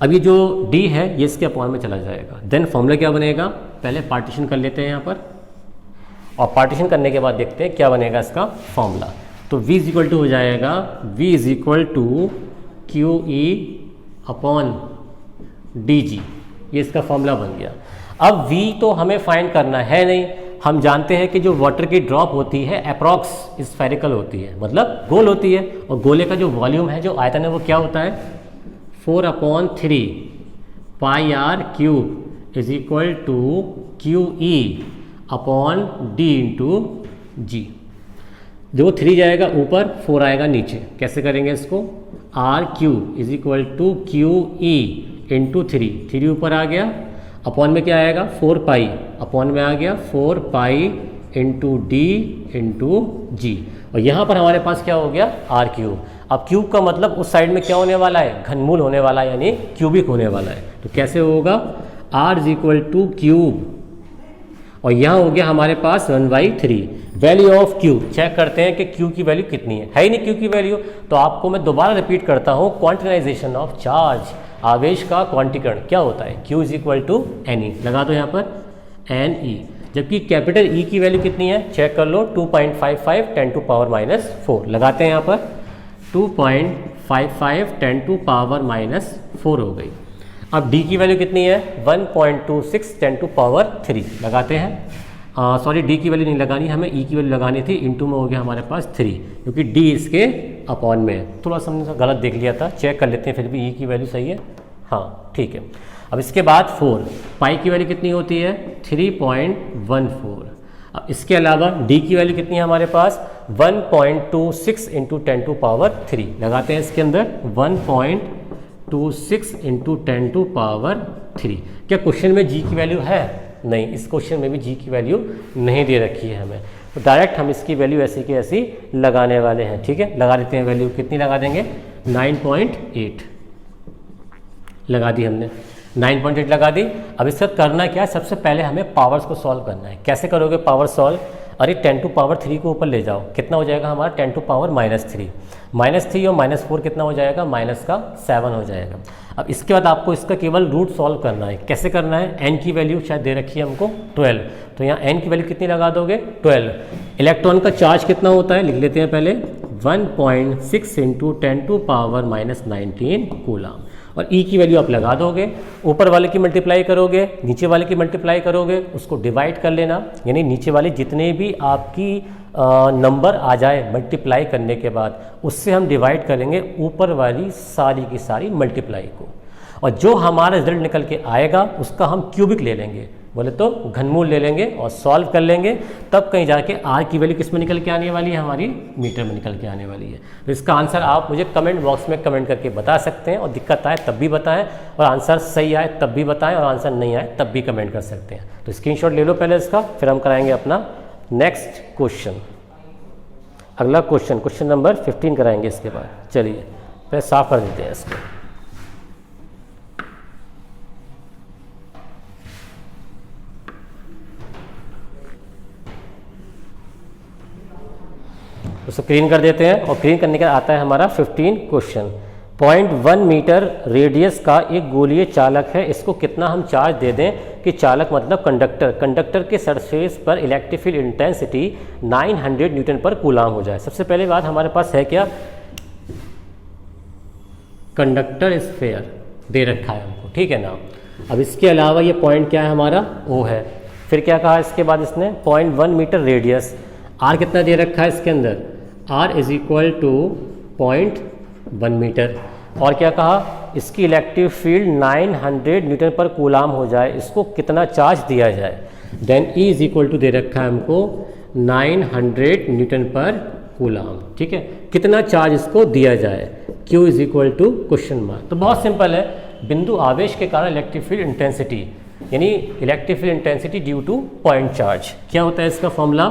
अब ये जो d है ये इसके अपॉन में चला जाएगा। देन फॉर्मूला क्या बनेगा, पहले पार्टीशन कर लेते हैं यहाँ पर, और पार्टीशन करने के बाद देखते हैं क्या बनेगा इसका फॉर्मूला। तो v इज इक्वल टू हो जाएगा v is equal to QE upon dg, ये इसका फॉर्मूला बन गया। अब v तो हमें फाइंड करना है नहीं, हम जानते हैं कि जो वाटर की ड्रॉप होती है अप्रॉक्स स्फेरिकल होती है, मतलब गोल होती है, और गोले का जो वॉल्यूम है, जो आयतन है, वो क्या होता है 4/3 pi R cube is equal to QE upon d into G. जो 3 जाएगा ऊपर, 4 आएगा नीचे। कैसे करेंगे इसको? R Q is equal to Q E into 3 ऊपर आ गया, अपॉन में क्या आएगा 4 पाई, अपॉन में आ गया 4 पाई इंटू डी इंटू जी, और यहाँ पर हमारे पास क्या हो गया आर क्यूब। अब क्यूब का मतलब उस साइड में क्या होने वाला है, घनमूल होने वाला है, यानी क्यूबिक होने वाला है। तो कैसे होगा, R is equal to cube, और यहाँ हो गया हमारे पास 1/3। वैल्यू ऑफ क्यू चेक करते हैं कि क्यू की वैल्यू कितनी है ही नहीं क्यू की वैल्यू। तो आपको मैं दोबारा रिपीट करता हूँ, क्वांटिनाइजेशन ऑफ चार्ज, आवेश का क्वांटीकरण क्या होता है, Q is equal to N E, लगा दो यहाँ पर एन ई। जबकि कैपिटल ई की वैल्यू कितनी है, चेक कर लो 2.55 10⁻⁴ लगाते हैं यहाँ पर 2.55 10⁻⁴ हो गई। अब डी की वैल्यू कितनी है 1.26 10⁻³ लगाते हैं, सॉरी डी की वैल्यू नहीं लगानी, हमें ई की वैल्यू लगानी थी, इंटू में हो गया हमारे पास 3, क्योंकि डी इसके अपॉन में है। थोड़ा सा हमने गलत देख लिया था, चेक कर लेते हैं, फिर भी ई की वैल्यू सही है, हाँ ठीक है। अब इसके बाद 4 पाई की वैल्यू कितनी होती है 3.14। अब इसके अलावा डी की वैल्यू कितनी है हमारे पास 1.26 इंटू 10⁻³ लगाते हैं इसके अंदर 1.26 इंटू 10⁻³। क्या क्वेश्चन में जी की वैल्यू है? नहीं, इस क्वेश्चन में भी जी की वैल्यू नहीं दे रखी है हमें, तो डायरेक्ट हम इसकी वैल्यू ऐसी की ऐसी लगाने वाले हैं। ठीक है, लगा देते हैं, वैल्यू कितनी लगा देंगे 9.8 लगा दी हमने, 9.8 लगा दी। अब इसका करना क्या है, सबसे पहले हमें पावर्स को सॉल्व करना है। कैसे करोगे पावर सॉल्व, अरे 10⁻³ को ऊपर ले जाओ, कितना हो जाएगा हमारा 10⁻⁻3, -3 और -4 कितना हो जाएगा -7 हो जाएगा। अब इसके बाद आपको इसका केवल रूट सॉल्व करना है। कैसे करना है, एन की वैल्यू शायद दे रखी है हमको 12, तो यहाँ एन की वैल्यू कितनी लगा दोगे 12। इलेक्ट्रॉन का चार्ज कितना होता है लिख लेते हैं पहले 1.6 इंटू 10⁻⁻19 कूलम, और ई की वैल्यू आप लगा दोगे, ऊपर वाले की मल्टीप्लाई करोगे, नीचे वाले की मल्टीप्लाई करोगे, उसको डिवाइड कर लेना, यानी नीचे वाले जितने भी आपकी नंबर आ जाए मल्टीप्लाई करने के बाद उससे हम डिवाइड करेंगे ऊपर वाली सारी की सारी मल्टीप्लाई को, और जो हमारा रिजल्ट निकल के आएगा उसका हम क्यूबिक ले लेंगे, बोले तो घनमूल ले लेंगे और सॉल्व कर लेंगे, तब कहीं जाके आर की वैल्यू किस में निकल के आने वाली है, हमारी मीटर में निकल के आने वाली है। तो इसका आंसर आप मुझे कमेंट बॉक्स में कमेंट करके बता सकते हैं, और दिक्कत आए तब भी बताएं, और आंसर सही आए तब भी बताएं, और आंसर नहीं आए तब भी कमेंट कर सकते हैं। तो स्क्रीनशॉट ले लो पहले इसका, फिर हम कराएंगे अपना नेक्स्ट क्वेश्चन, अगला क्वेश्चन, क्वेश्चन नंबर 15 कराएंगे इसके बाद। चलिए पहले साफ कर देते हैं इसको। उसको क्लीन कर देते हैं, और क्लीन करने के बाद आता है हमारा 15 क्वेश्चन। 0.1 मीटर रेडियस का एक गोलीय चालक है, इसको कितना हम चार्ज दे दें कि चालक मतलब कंडक्टर, कंडक्टर के सरफेस पर electric field intensity 900 newton per coulomb हो जाए। सबसे पहले बात हमारे पास है क्या, कंडक्टर स्फीयर दे रखा है हमको, ठीक है ना। अब इसके अलावा ये पॉइंट क्या है हमारा ओ है, फिर क्या कहा इसके बाद इसने 0.1 मीटर रेडियस, आर कितना दे रखा है इसके अंदर, R is equal to 0.1 metre, और क्या कहा इसकी electric field 900 newton per coulomb हो जाए, इसको कितना चार्ज दिया जाए। Then E is equal to दे रखा है हमको 900 न्यूटन पर कूलाम, ठीक है, कितना चार्ज इसको दिया जाए, Q is equal to question mark. तो बहुत सिंपल है, बिंदु आवेश के कारण इलेक्ट्रिक फील्ड इंटेंसिटी, यानी electric field intensity due to point charge, क्या होता है इसका formula,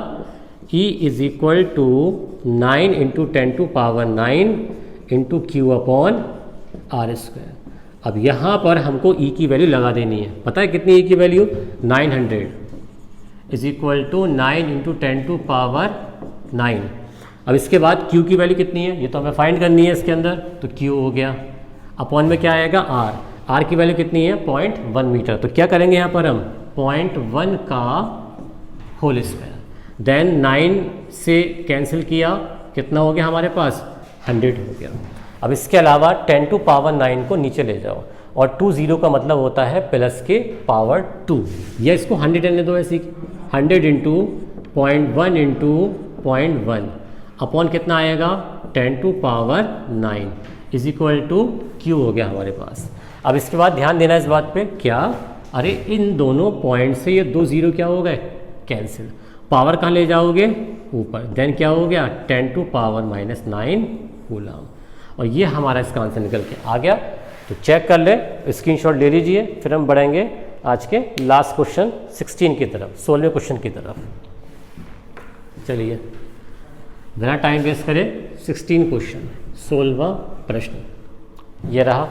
E is equal to 9 into 10⁻⁹ into Q upon R square. अब यहाँ पर हमको E की वैल्यू लगा देनी है, पता है कितनी E की value 900 is equal to 9 into 10⁻⁹। अब इसके बाद Q की वैल्यू कितनी है, ये तो हमें फाइंड करनी है इसके अंदर, तो Q हो गया, अपॉन में क्या आएगा R की वैल्यू कितनी है 0.1 मीटर, तो क्या करेंगे यहाँ पर हम 0.1 का होल स्क्वायर, देन 9 से कैंसिल किया, कितना हो गया हमारे पास 100 हो गया। अब इसके अलावा 10⁻⁹ को नीचे ले जाओ, और 20 का मतलब होता है प्लस के पावर 2, या इसको 100 रहने दो ऐसी, 100 इंटू 0.1 इंटू 0.1 अपॉन कितना आएगा 10⁻⁹ इज इक्वल टू क्यू हो गया हमारे पास। अब इसके बाद ध्यान देना इस बात पे, क्या, अरे इन दोनों पॉइंट से ये 2 0 क्या हो गए कैंसिल, पावर कहाँ ले जाओगे ऊपर, देन क्या हो गया 10 टू पावर माइनस 9 कूलम, और ये हमारा इसका आंसर निकल के आ गया। तो चेक कर ले, स्क्रीनशॉट ले लीजिए, फिर हम बढ़ेंगे आज के लास्ट क्वेश्चन 16 की तरफ, 16वें क्वेश्चन की तरफ। चलिए बिना टाइम वेस्ट करें 16 क्वेश्चन, 16वां प्रश्न ये रहा,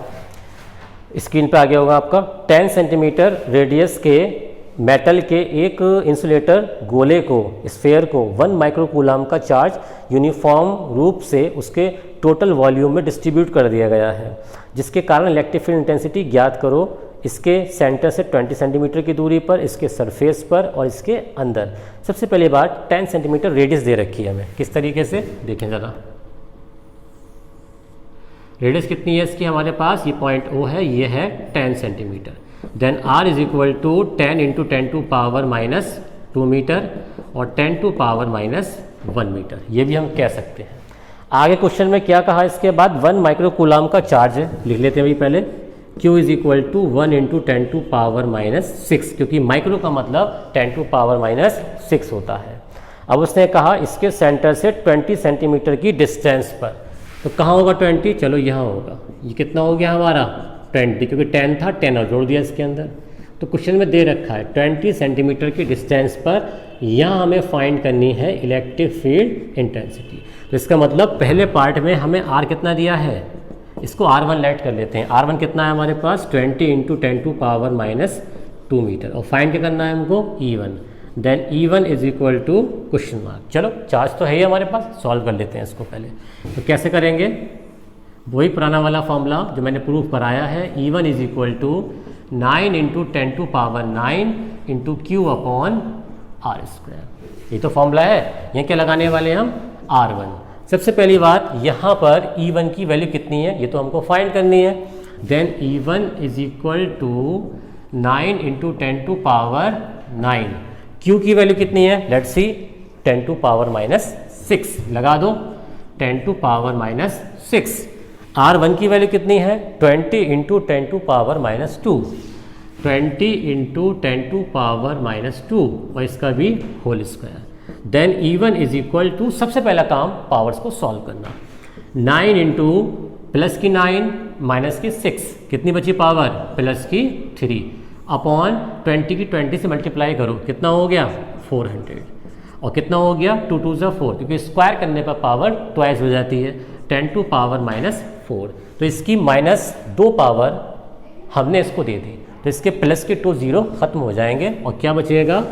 स्क्रीन पे आ गया होगा आपका। 10 सेंटीमीटर रेडियस के मेटल के एक इंसुलेटर गोले को, स्फेयर को 1 माइक्रोकूलम का चार्ज यूनिफॉर्म रूप से उसके टोटल वॉल्यूम में डिस्ट्रीब्यूट कर दिया गया है, जिसके कारण इलेक्ट्रिक फील्ड इंटेंसिटी ज्ञात करो। इसके सेंटर से 20 सेंटीमीटर की दूरी पर, इसके सरफेस पर और इसके अंदर। सबसे पहली बात 10 सेंटीमीटर रेडियस दे रखी है हमें, किस तरीके से देखें ज़रा। रेडियस कितनी है इसकी हमारे पास, ये पॉइंट O है, ये है 10 centimetre. Then R is equal to 10 into 10 to power minus 2 metre और 10 टू पावर माइनस 1 मीटर, ये भी हम कह सकते हैं। आगे क्वेश्चन में क्या कहा इसके बाद, 1 माइक्रोकूलम का चार्ज है, लिख लेते हैं भाई पहले। Q is equal to 1 into 10 to power minus 6, क्योंकि माइक्रो का मतलब 10 टू पावर माइनस 6 होता है। अब उसने कहा इसके सेंटर से 20 सेंटीमीटर की डिस्टेंस पर, तो कहाँ होगा 20, चलो यहाँ होगा। ये कितना हो गया हमारा 20, क्योंकि 10 था, 10 और जोड़ दिया इसके अंदर। तो क्वेश्चन में दे रखा है 20 सेंटीमीटर की डिस्टेंस पर यहाँ हमें फाइंड करनी है इलेक्ट्रिक फील्ड इंटेंसिटी। तो इसका मतलब पहले पार्ट में हमें R कितना दिया है, इसको R1 लेट कर लेते हैं। R1 कितना है हमारे पास 20 into 10 to power minus 2 metre, और फाइंड क्या करना है हमको E1। Then E1 is equal to question mark. चलो चार्ज तो है ही हमारे पास, सॉल्व कर लेते हैं इसको पहले। तो कैसे करेंगे, वही पुराना वाला फॉर्मूला जो मैंने प्रूव कराया है। E1 is equal to 9 into 10 to power 9 into Q upon R square, ये तो फॉर्मूला है। यहाँ क्या लगाने वाले हम R1। सबसे पहली बात यहाँ पर E1 की वैल्यू कितनी है, ये तो हमको फाइंड करनी है। Then E1 is equal to 9 into 10 to power 9, Q की वैल्यू कितनी है, let's see 10 to power minus 6, लगा दो 10 टू पावर माइनस 6। R1 की वैल्यू कितनी है 20 into 10 to power minus 2, 20 into 10 to power minus 2 और इसका भी whole square. Then E1 is equal to, सबसे पहला काम पावर्स को सॉल्व करना, 9 इंटू प्लस की 9 माइनस की 6, कितनी बची पावर प्लस की 3 अपॉन 20 की 20 से मल्टीप्लाई करो, कितना हो गया 400, और कितना हो गया 2 2 ज़ा 4, क्योंकि स्क्वायर करने पर पावर ट्वाइस हो जाती है, 10 टू पावर माइनस 4। तो इसकी माइनस 2 पावर हमने इसको दे दी, तो इसके प्लस के 2 0 खत्म हो जाएंगे, और क्या बचेगा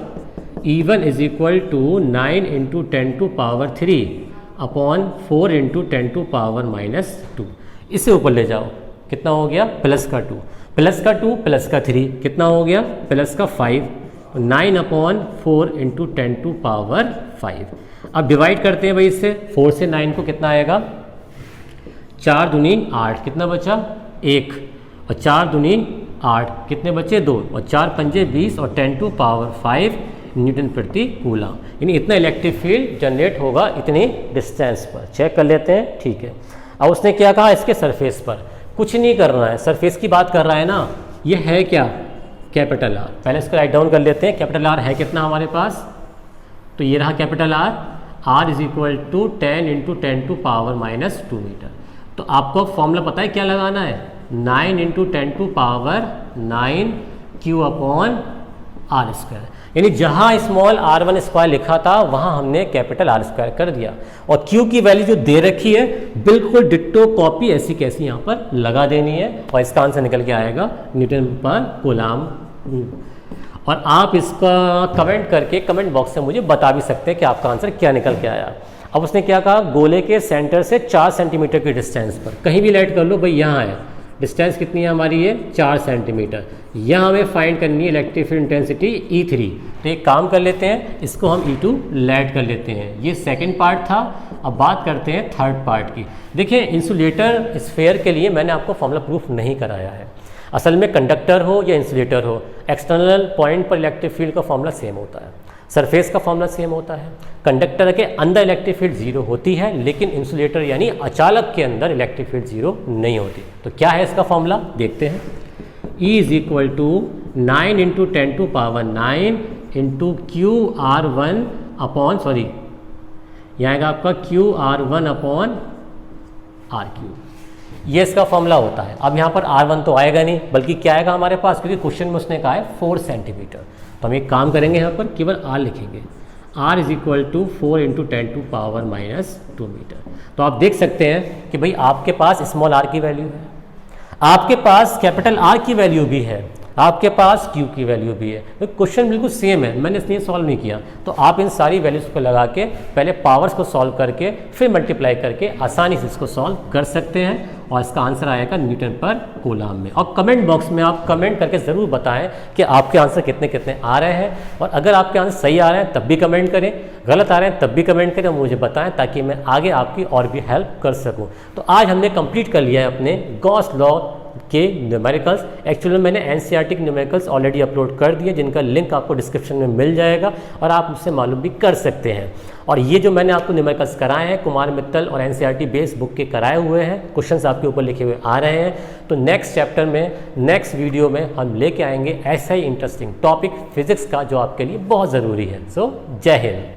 E1 is equal to 9 into 10 to power 3 upon 4 into 10 to power minus 2। इसे ऊपर ले जाओ, कितना हो गया प्लस का 2 प्लस का 2 प्लस का 3, कितना हो गया प्लस का 5, 9 अपॉन 4 इंटू 10 टू पावर 5। अब डिवाइड करते हैं भाई इससे, 4 से 9 को कितना आएगा 4 दूनी 8, कितना बचा 1, और 4 दूनी 8, कितने बचे 2, और 4 पंजे 20 और 10 टू पावर 5 न्यूटन प्रति कूलम, यानी इतना इलेक्ट्रिक फील्ड जनरेट होगा इतनी डिस्टेंस पर। चेक कर लेते हैं, ठीक है। अब उसने क्या कहा इसके सरफेस पर कुछ नहीं करना है, सरफेस की बात कर रहा है ना, ये है क्या कैपिटल R। पहले इसको राइट डाउन कर लेते हैं, कैपिटल R है कितना हमारे पास, तो ये रहा capital R, R is equal to 10 into 10 to power minus 2 metre. तो आपको फॉर्मूला पता है क्या लगाना है, 9 into 10 to power 9 Q upon R square, यानी जहाँ स्मॉल r1 स्क्वायर लिखा था वहाँ हमने कैपिटल R स्क्वायर कर दिया, और Q की वैल्यू जो दे रखी है बिल्कुल डिट्टो कॉपी ऐसी कैसी यहाँ पर लगा देनी है, और इसका आंसर निकल के आएगा न्यूटन पर कूलम। और आप इसका कमेंट करके कमेंट बॉक्स से मुझे बता भी सकते हैं कि आपका आंसर क्या निकल के आया। अब उसने क्या कहा, गोले के सेंटर से 4 सेंटीमीटर की डिस्टेंस पर, कहीं भी लाइट कर लो भाई, यहाँ है डिस्टेंस कितनी है हमारी, ये 4 सेंटीमीटर। यहाँ हमें फाइंड करनी है इलेक्ट्रिक फील्ड इंटेंसिटी E3। तो एक काम कर लेते हैं, इसको हम E2 लेट कर लेते हैं। ये सेकंड पार्ट था, अब बात करते हैं थर्ड पार्ट की। देखिए इंसुलेटर स्फेयर के लिए मैंने आपको फॉर्मूला प्रूफ नहीं कराया है। असल में कंडक्टर हो या इंसुलेटर हो, एक्सटर्नल पॉइंट पर इलेक्ट्रिक फील्ड का फॉर्मूला सेम होता है, सरफेस का फॉर्मूला सेम होता है। कंडक्टर के अंदर इलेक्ट्रिक फील्ड 0 होती है, लेकिन इंसुलेटर यानी अचालक के अंदर इलेक्ट्रिक फील्ड 0 नहीं होती। तो क्या है इसका फॉर्मूला देखते हैं, E is equal to 9 into 10 to power 9 into Q R1 upon यहाँ आएगा आपका QR1/R3, ये इसका फॉर्मूला होता है। अब यहाँ पर R1 तो आएगा नहीं, बल्कि क्या आएगा हमारे पास, क्योंकि क्वेश्चन में उसने कहा है 4 सेंटीमीटर। तो हम एक काम करेंगे, यहाँ पर केवल R लिखेंगे, R = 4 × 10⁻² मीटर। तो आप देख सकते हैं कि भाई आपके पास स्मॉल r की वैल्यू है, आपके पास कैपिटल R की वैल्यू भी है, आपके पास Q की वैल्यू भी है। तो क्वेश्चन बिल्कुल सेम है, मैंने इसलिए सॉल्व नहीं किया। तो आप इन सारी वैल्यूज़ को लगा के पहले पावर्स को सॉल्व करके फिर मल्टीप्लाई करके आसानी से इसको सॉल्व कर सकते हैं, और इसका आंसर आएगा न्यूटन पर कूलम में। और कमेंट बॉक्स में आप कमेंट करके ज़रूर बताएं कि आपके आंसर कितने कितने आ रहे हैं, और अगर आपके आंसर सही आ रहे हैं तब भी कमेंट करें, गलत आ रहे हैं तब भी कमेंट करें, मुझे बताएं ताकि मैं आगे आपकी और भी हेल्प कर सकूं। तो आज हमने कंप्लीट कर लिया है अपने गॉस लॉ के न्यूमेरिकल्स। एक्चुअली मैंने एनसीईआरटी के न्यूमेरिकल्स ऑलरेडी अपलोड कर दिए, जिनका लिंक आपको डिस्क्रिप्शन में मिल जाएगा और आप मुझसे मालूम भी कर सकते हैं। और ये जो मैंने आपको न्यूमेरिकल्स कराए हैं कुमार मित्तल और एनसीईआरटी बेस बुक के कराए हुए हैं, क्वेश्चंस आपके ऊपर लिखे हुए आ रहे हैं। तो नेक्स्ट चैप्टर में, नेक्स्ट वीडियो में हम लेके आएंगे ऐसा ही इंटरेस्टिंग टॉपिक फिजिक्स का जो आपके लिए बहुत ज़रूरी है। सो जय हिंद।